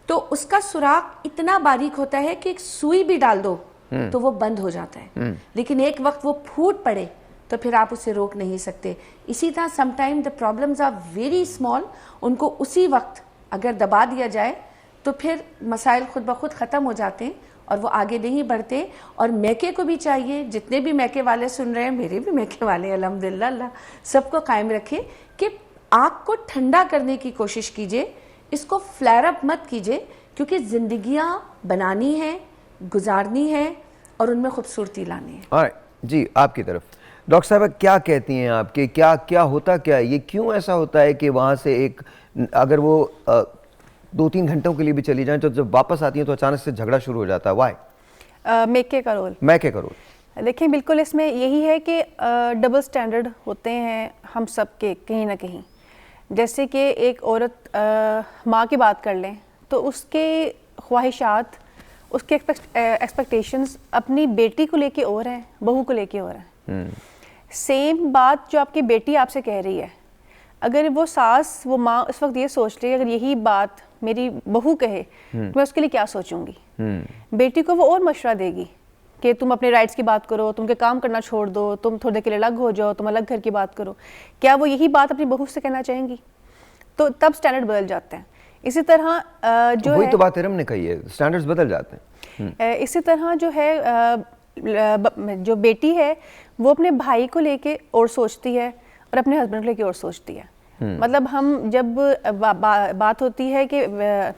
تو اس کا سوراخ اتنا باریک ہوتا ہے کہ ایک سوئی بھی ڈال دو تو وہ بند ہو جاتا ہے, لیکن ایک وقت وہ پھوٹ پڑے تو پھر آپ اسے روک نہیں سکتے. اسی طرح some time the problems are very small, ان کو اسی وقت اگر دبا دیا جائے تو پھر مسائل خود بخود ختم ہو جاتے ہیں اور وہ آگے نہیں بڑھتے. اور میکے کو بھی چاہیے, جتنے بھی میکے والے سن رہے ہیں, میرے بھی میکے والے الحمدللہ, اللہ سب کو قائم رکھے, کہ آگ کو ٹھنڈا کرنے کی کوشش کیجئے, اس کو فلیئر اپ مت کیجئے, کیونکہ زندگیاں بنانی ہیں, گزارنی ہے اور ان میں خوبصورتی لانی ہے. جی آپ کی طرف ڈاکٹر صاحبہ کیا کہتی ہیں آپ کہ کیا ہوتا کیا ہے, یہ کیوں ایسا ہوتا ہے کہ وہاں سے ایک اگر وہ 2-3 گھنٹوں کے لیے بھی چلی جائیں تو جب واپس آتی ہیں تو اچانک سے جھگڑا شروع ہو جاتا ہے؟ وائی؟ میکے کا رول. میکے کا رول دیکھیں بالکل اس میں یہی ہے کہ ڈبل سٹینڈرڈ ہوتے ہیں ہم سب کے کہیں نہ کہیں. جیسے کہ ایک عورت ماں کی بات کر لیں تو اس کے خواہشات, اس کے ایکسپیکٹیشنز اپنی بیٹی کو لے کے اور ہیں, بہو کو لے کے اور ہیں. سیم بات جو آپ کی بیٹی آپ سے کہہ رہی ہے, اگر وہ ساس وہ ماں اس وقت یہ سوچ رہی ہے اگر یہی بات میری بہو کہے تو میں اس کے لیے کیا سوچوں گی. بیٹی کو وہ اور مشورہ دے گی کہ تم اپنے رائٹس کی بات کرو, تم کے کام کرنا چھوڑ دو, تم تھوڑے دیر کے لیے الگ ہو جاؤ, تم الگ گھر کی بات کرو. کیا وہ یہی بات اپنی بہو سے کہنا چاہیں گی؟ تو تب سٹینڈرڈ بدل جاتے ہیں. اسی طرح جو وہی تو بات ہم نے کہی ہے, سٹینڈرڈز بدل جاتے ہیں. اسی طرح جو ہے جو بیٹی ہے وہ اپنے بھائی کو لے کے اور سوچتی ہے اور اپنے ہسبینڈ کو لے کے اور سوچتی ہے. مطلب ہم جب بات ہوتی ہے کہ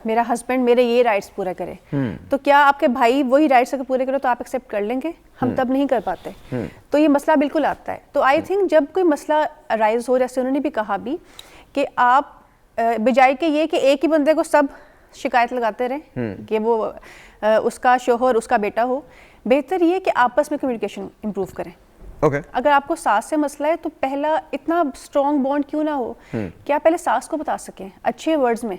میرا ہسبینڈ میرے یہ رائٹس پورا کرے تو کیا آپ کے بھائی وہی رائٹس اگر پورے کرے تو آپ ایکسیپٹ کر لیں گے؟ ہم تب نہیں کر پاتے. تو یہ مسئلہ بالکل آتا ہے. تو آئی تھنک جب کوئی مسئلہ رائز ہو, جیسے انہوں نے بھی کہا بھی کہ آپ بجائے کہ یہ کہ ایک ہی بندے کو سب شکایت لگاتے رہیں کہ وہ اس کا شوہر اس کا بیٹا ہو, بہتر یہ کہ آپس میں کمیونیکیشن امپروو کریں. اگر آپ کو ساس سے مسئلہ ہے تو پہلا اتنا اسٹرانگ بانڈ کیوں نہ ہو کہ آپ پہلے ساس کو بتا سکیں اچھے ورڈز میں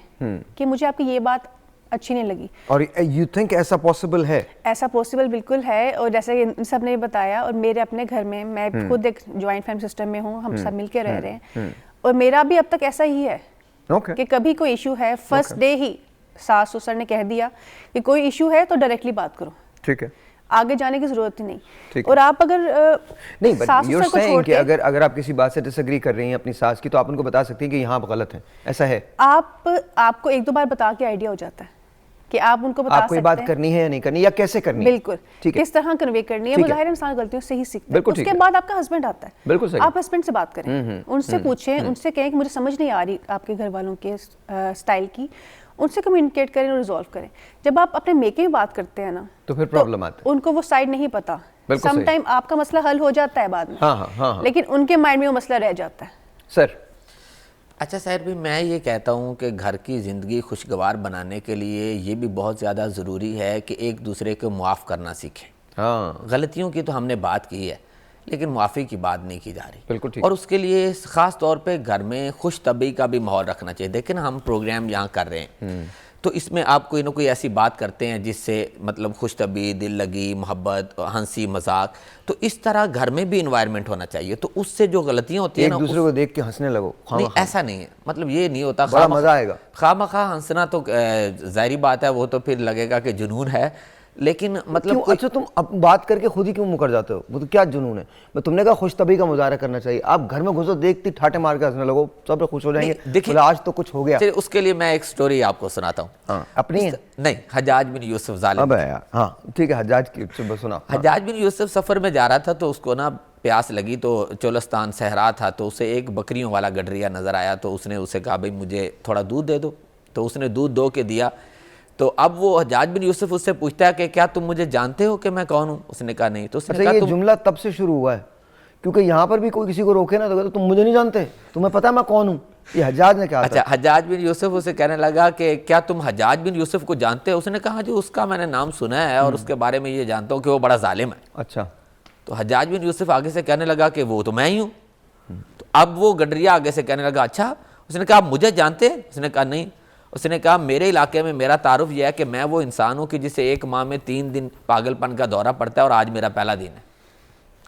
کہ مجھے آپ کی یہ بات اچھی نہیں لگی. اور یو تھنک ایسا پاسبل ہے؟ ایسا پاسبل بالکل ہے. اور جیسے کہ ان سب نے بتایا, اور میرے اپنے گھر میں, میں خود ایک جوائنٹ فیملی سسٹم میں ہوں, ہم سب مل کے رہ رہے ہیں, اور میرا بھی اب تک ایسا ہی ہے کہ کبھی کوئی ایشو ہے فرسٹ ڈے ہی ساس سسر نے کہہ دیا کہ کوئی ایشو ہے تو ڈائریکٹلی بات کرو, ٹھیک ہے, آگے جانے کی ضرورت ہی نہیں. اور آپ اگر نہیں, بٹ یو آر سیئنگ کہ اگر آپ کسی بات سے ڈس ایگری کر رہی ہیں اپنی ساس کی تو آپ ان کو بتا سکتی ہیں کہ یہاں آپ غلط ہیں, ایسا ہے؟ آپ کو ایک دو بار بتا کے آئیڈیا ہو جاتا ہے کہ آپ ان کو بتا سکتے ہیں آپ کو یہ بات کرنی ہے یا نہیں کرنی, یا کیسے کرنی ہے, بالکل کس طرح کنوے کرنی ہے. ظاہر انسان غلطیوں سے ہی سیکھتا ہے. اس کے بعد آپ کا ہسبینڈ آتا ہے, بالکل صحیح, آپ ہسبینڈ سے بات کریں, ان سے پوچھیں, ان سے کہیں کہ مجھے سمجھ نہیں آ رہی آپ کے گھر والوں کے سٹائل کی, ان سے کمیونیکیٹ کریں اور ریزالو کریں. جب آپ اپنے میکے میں بات کرتے ہیں نا تو پھر پرابلم آتا ہے, ان کو وہ سائڈ نہیں پتا. سم ٹائم آپ کا مسئلہ حل ہو جاتا ہے بعد میں, لیکن ان کے مائنڈ میں وہ مسئلہ رہ جاتا ہے. سر اچھا سیر بھی میں یہ کہتا ہوں کہ گھر کی زندگی خوشگوار بنانے کے لیے یہ بھی بہت زیادہ ضروری ہے کہ ایک دوسرے کو معاف کرنا سیکھیں. غلطیوں کی تو ہم نے بات کی ہے لیکن معافی کی بات نہیں کی جا رہی. بالکل ٹھیک. اور اس کے لیے خاص طور پہ گھر میں خوش طبعی کا بھی ماحول رکھنا چاہیے. دیکھیں ہم پروگرام یہاں کر رہے ہیں تو اس میں آپ کوئی نہ کوئی ایسی بات کرتے ہیں جس سے مطلب خوش طبعی, دل لگی, محبت, ہنسی مذاق, تو اس طرح گھر میں بھی انوائرمنٹ ہونا چاہیے. تو اس سے جو غلطیاں ہوتی ہیں نا, ایک دوسرے کو دیکھ کے ہنسنے لگو. نہیں ایسا نہیں ہے, مطلب یہ نہیں ہوتا بڑا مزہ آئے گا. خواہ مخواہ ہنسنا تو ظاہری بات ہے, وہ تو پھر لگے گا کہ جنون ہے. لیکن مطلب اچھا تم اب بات کر کے خود ہی کیوں مکر جاتے ہو؟ وہ تو کیا جنون ہے. میں تم نے کہا خوش طبعی کا مظاہرہ کرنا چاہیے, آپ گھر میں گھسو دیکھتی ٹھاٹے مار کے ہنسنے لگو, سب خوش ہو جائیں گے. دیکھیں آج تو کچھ ہو گیا. اس کے لیے میں ایک سٹوری آپ کو سناتا ہوں. اپنی ہے؟ نہیں, حجاج بن یوسف ظالم. ہاں ٹھیک ہے, حجاج کی سنا. حجاج بن یوسف سفر میں جا رہا تھا تو اس کو نا پیاس لگی, تو چولستان صحرا تھا, تو اسے ایک بکریوں والا گڈریا نظر آیا. تو اس نے اسے کہا بھائی مجھے تھوڑا دودھ دے دو. تو اس نے دودھ دو کے دیا. تو اب وہ حجاج بن یوسف اس سے پوچھتا ہے کہ کیا تم مجھے جانتے ہو کہ میں کون ہوں؟ اس نے کہا نہیں. تو اس نے کہا یہ جملہ تب سے شروع ہوا ہے کیونکہ یہاں پر بھی کوئی کسی کو روکے نا تو تم مجھے نہیں جانتے, تمہیں پتا میں کون ہوں. یہ حجاج نے کہا. اچھا, حجاج بن یوسف اسے کہنے لگا کہ کیا تم حجاج بن یوسف کو جانتے ہو؟ اس نے کہا جو اس کا میں نے نام سنا ہے اور اس کے بارے میں یہ جانتا ہوں کہ وہ بڑا ظالم ہے. اچھا. تو حجاج بن یوسف آگے سے کہنے لگا کہ وہ تو میں ہی ہوں. تو اب وہ گڈریا آگے سے کہنے لگا اچھا. اس نے کہا آپ مجھے جانتے ہیں؟ اس نے کہا نہیں. اس نے کہا میرے علاقے میں میرا تعارف یہ ہے کہ میں وہ انسان ہوں کہ جسے ایک ماہ میں 3 دن پاگل پن کا دورہ پڑتا ہے اور آج میرا پہلا دن ہے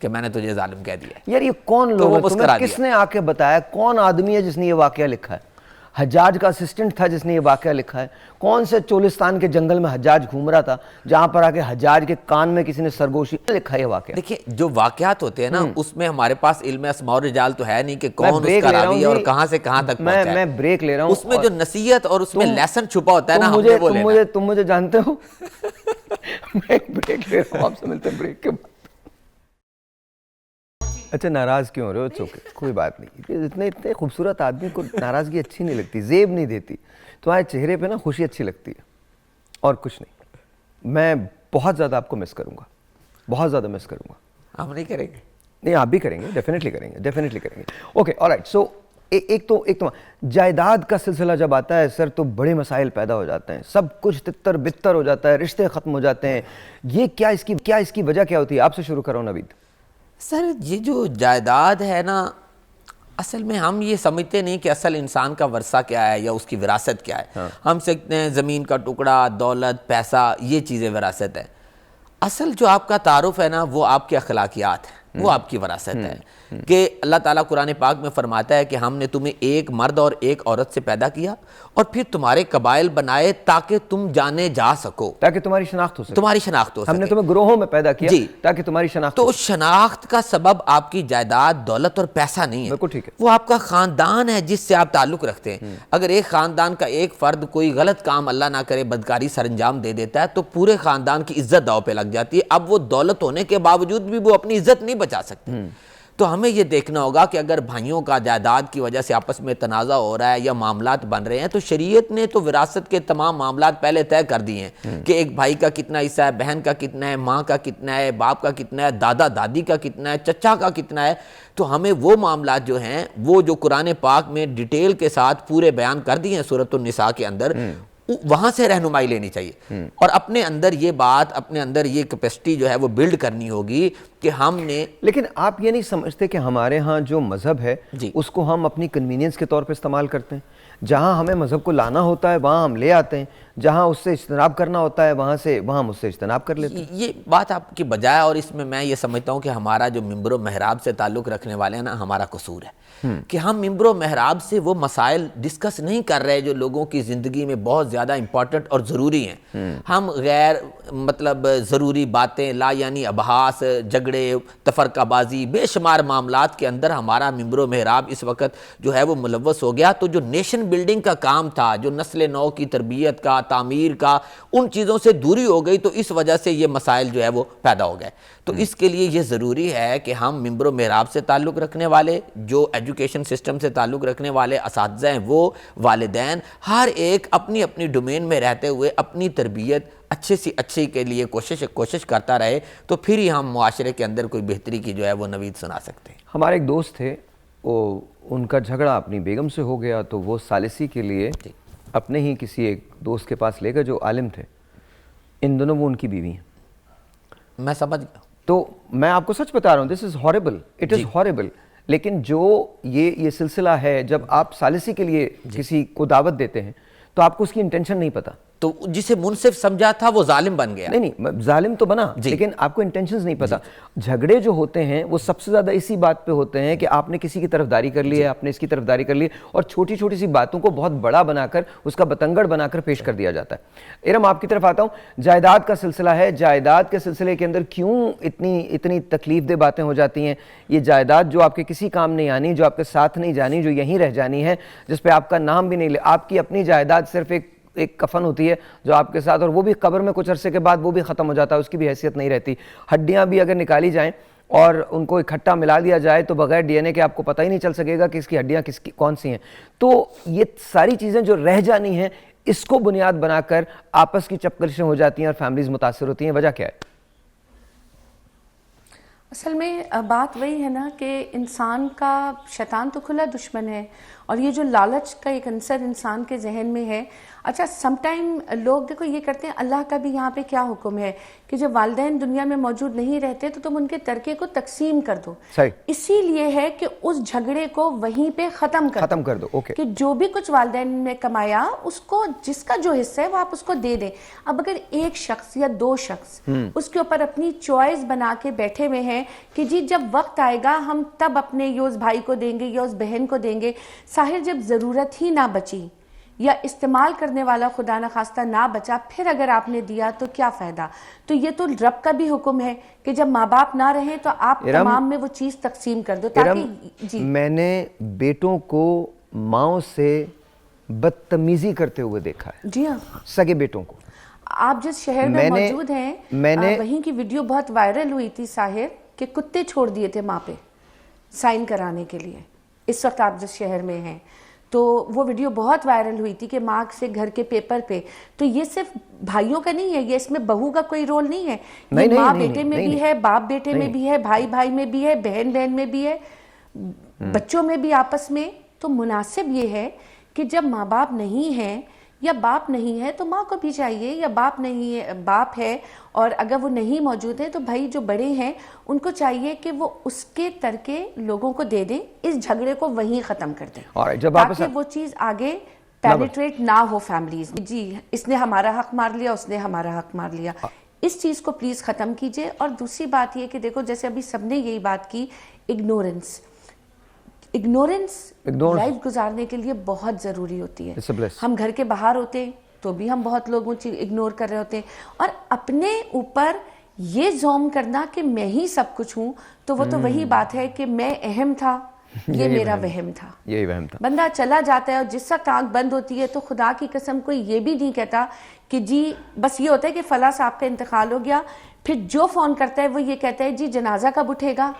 کہ میں نے تجھے ظالم کہہ دیا. یار یہ کون لوگ ہیں, تمہیں کس نے آ کے بتایا؟ کون آدمی ہے جس نے یہ واقعہ لکھا ہے؟ حجاج کا اسسٹنٹ تھا جس نے یہ واقعہ لکھا ہے؟ کون سے چولستان کے جنگل میں حجاج گھوم رہا تھا جہاں پر آ کے حجاج کے کان میں کسی نے سرگوشی لکھا یہ واقعہ؟ دیکھیں جو واقعات ہوتے ہیں نا اس میں ہمارے پاس علم اسماء و رجال تو ہے نہیں کہ کون اس کا راوی ہے اور کہاں سے کہاں تک پہنچا ہے. میں بریک لے رہا ہوں. اس میں جو نصیحت اور اس میں لیسن چھپا ہوتا ہے نا, ہم نے وہ لینا. تم مجھے جانتے ہو؟ میں بریک لے رہا ہوں, آپ سے ملتے ہیں بریک کے بعد. اچھا ناراض کیوں ہو رہے ہو؟ کوئی بات نہیں. اتنے خوبصورت آدمی کو ناراضگی اچھی نہیں لگتی, زیب نہیں دیتی. تمہارے چہرے پہ نا خوشی اچھی لگتی ہے اور کچھ نہیں. میں بہت زیادہ آپ کو مس کروں گا, بہت زیادہ مس کروں گا. ہم نہیں کریں گے. نہیں آپ بھی کریں گے, ڈیفینیٹلی کریں گے, ڈیفینیٹلی کریں گے. Okay all right. سو ایک تو جائیداد کا سلسلہ جب آتا ہے سر تو بڑے مسائل پیدا ہو جاتے ہیں. سب کچھ تتر بتر ہو جاتا ہے, رشتے ختم ہو جاتے ہیں. یہ کیا اس کی وجہ کیا ہوتی ہے؟ آپ سے شروع کرو نوید. سر یہ جو جائیداد ہے نا, اصل میں ہم یہ سمجھتے نہیں کہ اصل انسان کا ورثہ کیا ہے یا اس کی وراثت کیا ہے. ہم سمجھتے ہیں زمین کا ٹکڑا, دولت, پیسہ, یہ چیزیں وراثت ہے. اصل جو آپ کا تعارف ہے نا وہ آپ کے اخلاقیات ہیں, وہ آپ کی وراثت ہے. کہ اللہ تعالیٰ قرآن پاک میں فرماتا ہے کہ ہم نے تمہیں ایک مرد اور ایک عورت سے پیدا کیا اور پھر تمہارے قبائل بنائے تاکہ تم جانے جا سکو, تاکہ تمہاری شناخت ہو سکے. تمہاری شناخت ہو سکے. ہم نے تمہیں گروہوں میں پیدا کیا تاکہ تمہاری شناخت تو شناخت کا سبب آپ کی جائیداد, دولت اور پیسہ نہیں ہے. بالکل ٹھیک ہے. وہ آپ کا خاندان ہے جس سے آپ تعلق رکھتے ہیں. اگر ایک خاندان کا ایک فرد کوئی غلط کام اللہ نہ کرے بدکاری سر انجام دے دیتا ہے تو پورے خاندان کی عزت داؤ پہ لگ جاتی ہے. اب وہ دولت ہونے کے باوجود بھی وہ اپنی عزت نہیں بچا سکتے. تو ہمیں یہ دیکھنا ہوگا کہ اگر بھائیوں کا جائیداد کی وجہ سے آپس میں تنازع ہو رہا ہے یا معاملات بن رہے ہیں تو شریعت نے تو وراثت کے تمام معاملات پہلے طے کر دیے ہیں کہ ایک بھائی کا کتنا حصہ ہے, بہن کا کتنا ہے, ماں کا کتنا ہے, باپ کا کتنا ہے, دادا دادی کا کتنا ہے, چچا کا کتنا ہے. تو ہمیں وہ معاملات جو ہیں وہ جو قرآن پاک میں ڈیٹیل کے ساتھ پورے بیان کر دیے ہیں سورۃ النساء کے اندر, وہاں سے رہنمائی لینی چاہیے اور اپنے اندر یہ بات, اپنے اندر یہ کیپیسٹی جو ہے وہ بلڈ کرنی ہوگی کہ ہم نے. لیکن آپ یہ نہیں سمجھتے کہ ہمارے ہاں جو مذہب ہے اس کو ہم اپنی کنوینئنس کے طور پہ استعمال کرتے ہیں؟ جہاں ہمیں مذہب کو لانا ہوتا ہے وہاں ہم لے آتے ہیں, جہاں اس سے اجتناب کرنا ہوتا ہے وہاں ہم اس سے اجتناب کر لیتے ہیں. یہ بات آپ کی بجائے, اور اس میں یہ سمجھتا ہوں کہ ہمارا جو ممبر و محراب سے تعلق رکھنے والے ہیں نا, ہمارا قصور ہے کہ ہم ممبر و محراب سے وہ مسائل ڈسکس نہیں کر رہے جو لوگوں کی زندگی میں بہت زیادہ امپورٹنٹ اور ضروری ہیں. ہم غیر مطلب ضروری باتیں, لا یعنی ابحاث, جھگڑے, تفرقہ بازی, بے شمار معاملات کے اندر ہمارا ممبر و محراب اس وقت جو ہے وہ ملوث ہو گیا. تو جو نیشن بلڈنگ کا کام تھا, جو نسل نو کی تربیت کا, تعمیر کا, ان چیزوں سے دوری ہو گئی. تو اس وجہ سے یہ مسائل جو ہے وہ پیدا ہو گئے. تو اس کے لیے یہ ضروری ہے کہ ہم ممبر و محراب سے تعلق رکھنے والے, جو ایجوکیشن سسٹم سے تعلق رکھنے والے اساتذہ ہیں, وہ والدین, ہر ایک اپنی اپنی ڈومین میں رہتے ہوئے اپنی تربیت اچھے سے اچھے کے لیے کوشش کرتا رہے. تو پھر ہی ہم معاشرے کے اندر کوئی بہتری کی جو ہے وہ نوید سنا سکتے ہیں. ہمارے ایک دوست تھے, وہ ان کا جھگڑا اپنی بیگم سے ہو گیا تو وہ ثالثی کے لیے اپنے ہی کسی ایک دوست کے پاس لے گئے جو عالم تھے. ان دنوں وہ ان کی بیوی ہیں. میں سمجھ گیا. تو میں آپ کو سچ بتا رہا ہوں, دس از ہارریبل, اٹ از ہارریبل. لیکن جو یہ سلسلہ ہے, جب آپ ثالثی کے لیے کسی کو دعوت دیتے ہیں تو آپ کو اس کی انٹینشن نہیں پتا. تو جسے منصف سمجھا تھا وہ ظالم بن گیا. نہیں ظالم تو بنا, لیکن آپ کو انٹینشنز نہیں پتا. جھگڑے جو ہوتے ہیں وہ سب سے زیادہ اسی بات پہ ہوتے ہیں کہ آپ نے کسی کی طرفداری کر لی ہے, آپ نے اس کی طرفداری کر لی ہے, اور چھوٹی چھوٹی سی باتوں کو بہت بڑا بنا کر اس کا بتنگڑ بنا کر پیش کر دیا جاتا ہے. ارم آپ کی طرف آتا ہوں. جائیداد کا سلسلہ ہے, جائیداد کے سلسلے کے اندر کیوں اتنی تکلیف دہ باتیں ہو جاتی ہیں؟ یہ جائیداد جو آپ کے کسی کام نہیں آنی, جو آپ کے ساتھ نہیں جانی, جو یہیں رہ جانی ہے, جس پہ آپ کا نام بھی نہیں لے, آپ کی اپنی جائیداد صرف ایک کفن ہوتی ہے جو آپ کے ساتھ, اور وہ بھی قبر میں کچھ عرصے کے بعد وہ بھی ختم ہو جاتا ہے, اس کی بھی حیثیت نہیں رہتی. ہڈیاں بھی اگر نکالی جائیں اور ان کو اکٹھا ملا دیا جائے تو بغیر ڈی این اے کے آپ کو پتہ ہی نہیں چل سکے گا کہ اس کی ہڈیاں کون سی ہیں. تو یہ ساری چیزیں جو رہ جانی ہیں, اس کو بنیاد بنا کر آپس کی چپکلشیں ہو جاتی ہیں اور فیملیز متاثر ہوتی ہیں. وجہ کیا ہے؟ اصل میں بات وہی ہے نا کہ انسان کا شیطان تو کھلا دشمن ہے, اور یہ جو لالچ کا ایک عنصر انسان کے ذہن میں ہے. اچھا سم ٹائم لوگ دیکھو یہ کرتے ہیں, اللہ کا بھی یہاں پہ کیا حکم ہے کہ جب والدین دنیا میں موجود نہیں رہتے تو تم ان کے ترکے کو تقسیم کر دو. صحیح. اسی لیے ہے کہ اس جھگڑے کو وہیں پہ ختم کر دو. اوکے. کہ جو بھی کچھ والدین نے کمایا اس کو جس کا جو حصہ ہے وہ آپ اس کو دے دیں. اب اگر ایک شخص یا دو شخص اس کے اوپر اپنی چوائس بنا کے بیٹھے ہوئے ہیں کہ جی جب وقت آئے گا ہم تب اپنے یا اس بھائی کو دیں گے یا اس بہن کو دیں گے, ظاہر جب ضرورت ہی نہ بچی یا استعمال کرنے والا خدا نخواستہ نہ بچا, پھر اگر آپ نے دیا تو کیا فائدہ. تو یہ تو رب کا بھی حکم ہے کہ جب ماں باپ نہ رہیں تو آپ تمام میں وہ چیز تقسیم کر دو تاکہ جی. میں نے بیٹوں کو ماؤں سے بدتمیزی کرتے ہوئے دیکھا ہے. جی ہاں, سگے بیٹوں کو. آپ جس شہر میں موجود ہیں وہیں کی ویڈیو بہت وائرل ہوئی تھی ساحر, کہ کتے چھوڑ دیے تھے ماں پہ سائن کرانے کے لیے. اس وقت آپ جس شہر میں ہیں تو وہ ویڈیو بہت وائرل ہوئی تھی کہ ماں سے گھر کے پیپر پہ. تو یہ صرف بھائیوں کا نہیں ہے, یہ اس میں بہو کا کوئی رول نہیں ہے, یہ ماں بیٹے میں بھی ہے, باپ بیٹے میں بھی ہے, بھائی بھائی میں بھی ہے, بہن بہن میں بھی ہے, بچوں میں بھی آپس میں. تو مناسب یہ ہے کہ جب ماں باپ نہیں ہیں یا باپ نہیں ہے تو ماں کو بھی چاہیے, یا باپ نہیں ہے باپ ہے اور اگر وہ نہیں موجود ہیں تو بھائی جو بڑے ہیں ان کو چاہیے کہ وہ اس کے ترکے لوگوں کو دے دیں, اس جھگڑے کو وہیں ختم کر دیں تاکہ وہ چیز آگے پینیٹریٹ نہ ہو فیملیز. جی اس نے ہمارا حق مار لیا, اس نے ہمارا حق مار لیا. اس چیز کو پلیز ختم کیجئے. اور دوسری بات یہ کہ دیکھو جیسے ابھی سب نے یہی بات کی, اگنورنس لائف گزارنے کے لیے بہت ضروری ہوتی ہے. ہم گھر کے باہر ہوتے تو بھی ہم بہت لوگوں چیز اگنور کر رہے ہوتے ہیں, اور اپنے اوپر یہ زوم کرنا کہ میں ہی سب کچھ ہوں, تو وہ تو وہی بات ہے کہ میں اہم تھا, یہ میرا وہم تھا. یہی وہم تھا. بندہ چلا جاتا ہے اور جس وقت آنکھ بند ہوتی ہے تو خدا کی قسم کوئی یہ بھی نہیں کہتا کہ جی بس یہ ہوتا ہے کہ فلاں صاحب کا انتقال ہو گیا, پھر جو فون کرتا ہے وہ یہ کہتا ہے جی جنازہ کب اٹھے گا,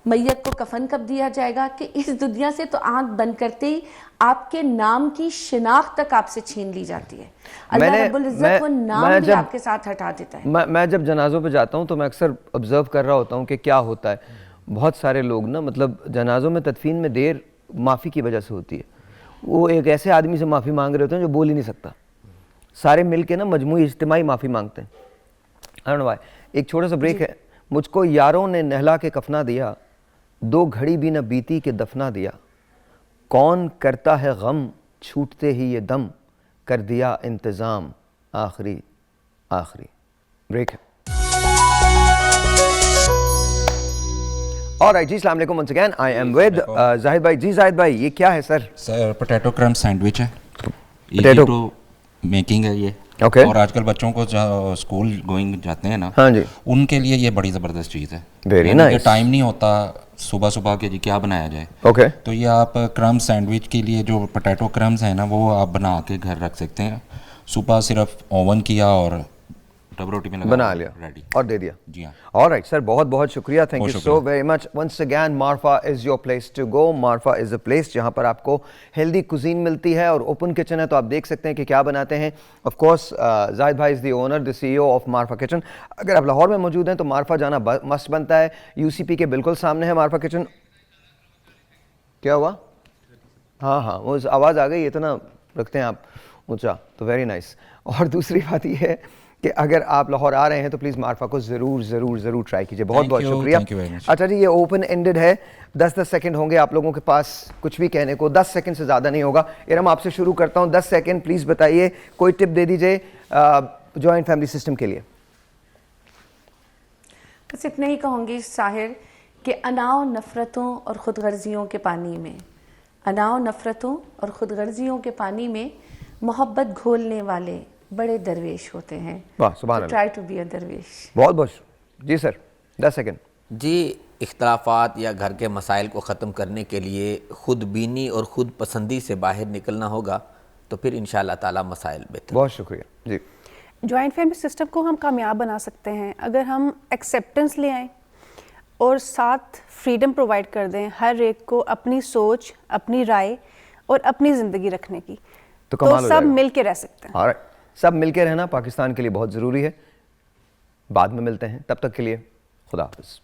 میت کو کفن کب دیا جائے گا, کہ اس دنیا سے تو آنکھ بند کرتے ہی آپ کے نام کی شناخت تک آپ سے چھین لی جاتی ہے. اللہ رب العزت وہ نام بھی آپ کے ساتھ ہٹا دیتا ہے. میں جب جنازوں پہ جاتا ہوں تو میں اکثر آبزرو کر رہا ہوتا ہوں کہ کیا ہوتا ہے. بہت سارے لوگ نا مطلب جنازوں میں تدفین میں دیر معافی کی وجہ سے ہوتی ہے. وہ ایک ایسے آدمی سے معافی مانگ رہے ہوتے ہیں جو بول ہی نہیں سکتا, سارے مل کے نا مجموعی اجتماعی معافی مانگتے ہیں. I don't know why. ایک چھوٹا سا بریک ہے. مجھ کو یاروں نے نہلا کے کفنا دیا, دو گھڑی بھی نہ بیتی کہ دفنا دیا, کون کرتا ہے غم چھوٹتے ہی یہ دم, کر دیا انتظام آخری بریک ہے. Alright جی, السلام علیکم once again. I am with زاہد بھائی. جی زاہد بھائی, یہ کیا ہے سر؟ سر پوٹیٹو کرم سینڈوچ ہے, ایزی ٹو میکنگ ہے یہ. اور آج کل بچوں کو اسکول گوئنگ جاتے ہیں نا, ان کے لیے یہ بڑی زبردست چیز ہے. Very nice. ٹائم نہیں ہوتا صبح کہ جی کیا بنایا جائے, تو یہ آپ کرم سینڈوچ کے لیے جو پوٹیٹو کرمز ہیں نا وہ آپ بنا کے گھر رکھ سکتے ہیں. صبح صرف اوون کیا اور ڈب روٹی میں بنا لیا اور دے دیا. جی ہاں. Alright sir, بہت بہت شکریہ. Thank you so very much. Once again, Marfa is your place to go. Marfa is a place جہاں پر آپ کو ہیلدی کوزین ملتی ہے اور اوپن کچن ہے, تو آپ دیکھ سکتے ہیں کہ کیا بناتے ہیں. Of course, زاہد بھائی is the owner, the CEO of Marfa Kitchen. اگر آپ لاہور میں موجود ہیں تو Marfa جانا مست بنتا ہے. UCP کے بالکل سامنے ہے Marfa Kitchen. کیا ہوا؟ ہاں وہ آواز آ گئی, اتنا رکھتے ہیں آپ اونچا, تو ویری نائس. اور دوسری بات یہ ہے کہ اگر آپ لاہور آ رہے ہیں تو پلیز مارفا کو ضرور ٹرائی کیجیے. بہت بہت شکریہ. اچھا جی, یہ اوپن اینڈڈ ہے, 10 سیکنڈ ہوں گے آپ لوگوں کے پاس کچھ بھی کہنے کو, 10 سیکنڈ سے زیادہ نہیں ہوگا. ارم آپ سے شروع کرتا ہوں, 10 سیکنڈ پلیز بتائیے, کوئی ٹپ دے دیجیے جوائنٹ فیملی سسٹم کے لیے. بس اتنا ہی کہوں گی ساحر کہ اناؤ نفرتوں اور خود غرضیوں کے پانی میں محبت گھولنے والے بڑے درویش ہوتے ہیں. سبحان اللہ. ٹرائی ٹو بی اے درویش. بہت جی سر, 10 سیکنڈ. جی, اختلافات یا گھر کے مسائل کو ختم کرنے کے لیے خود بینی اور خود پسندی سے باہر نکلنا ہوگا, تو پھر انشاءاللہ تعالی مسائل بہتر. بہت شکریہ. جی, جوائنٹ فیملی سسٹم کو ہم کامیاب بنا سکتے ہیں اگر ہم ایکسیپٹنس لے آئیں اور ساتھ فریڈم پرووائڈ کر دیں ہر ایک کو اپنی سوچ, اپنی رائے اور اپنی زندگی رکھنے کی. تو کمال ہو جائے سب گا. مل کے رہ سکتے ہیں. Alright. سب مل کے رہنا پاکستان کے لیے بہت ضروری ہے. بعد میں ملتے ہیں, تب تک کے لیے خدا حافظ.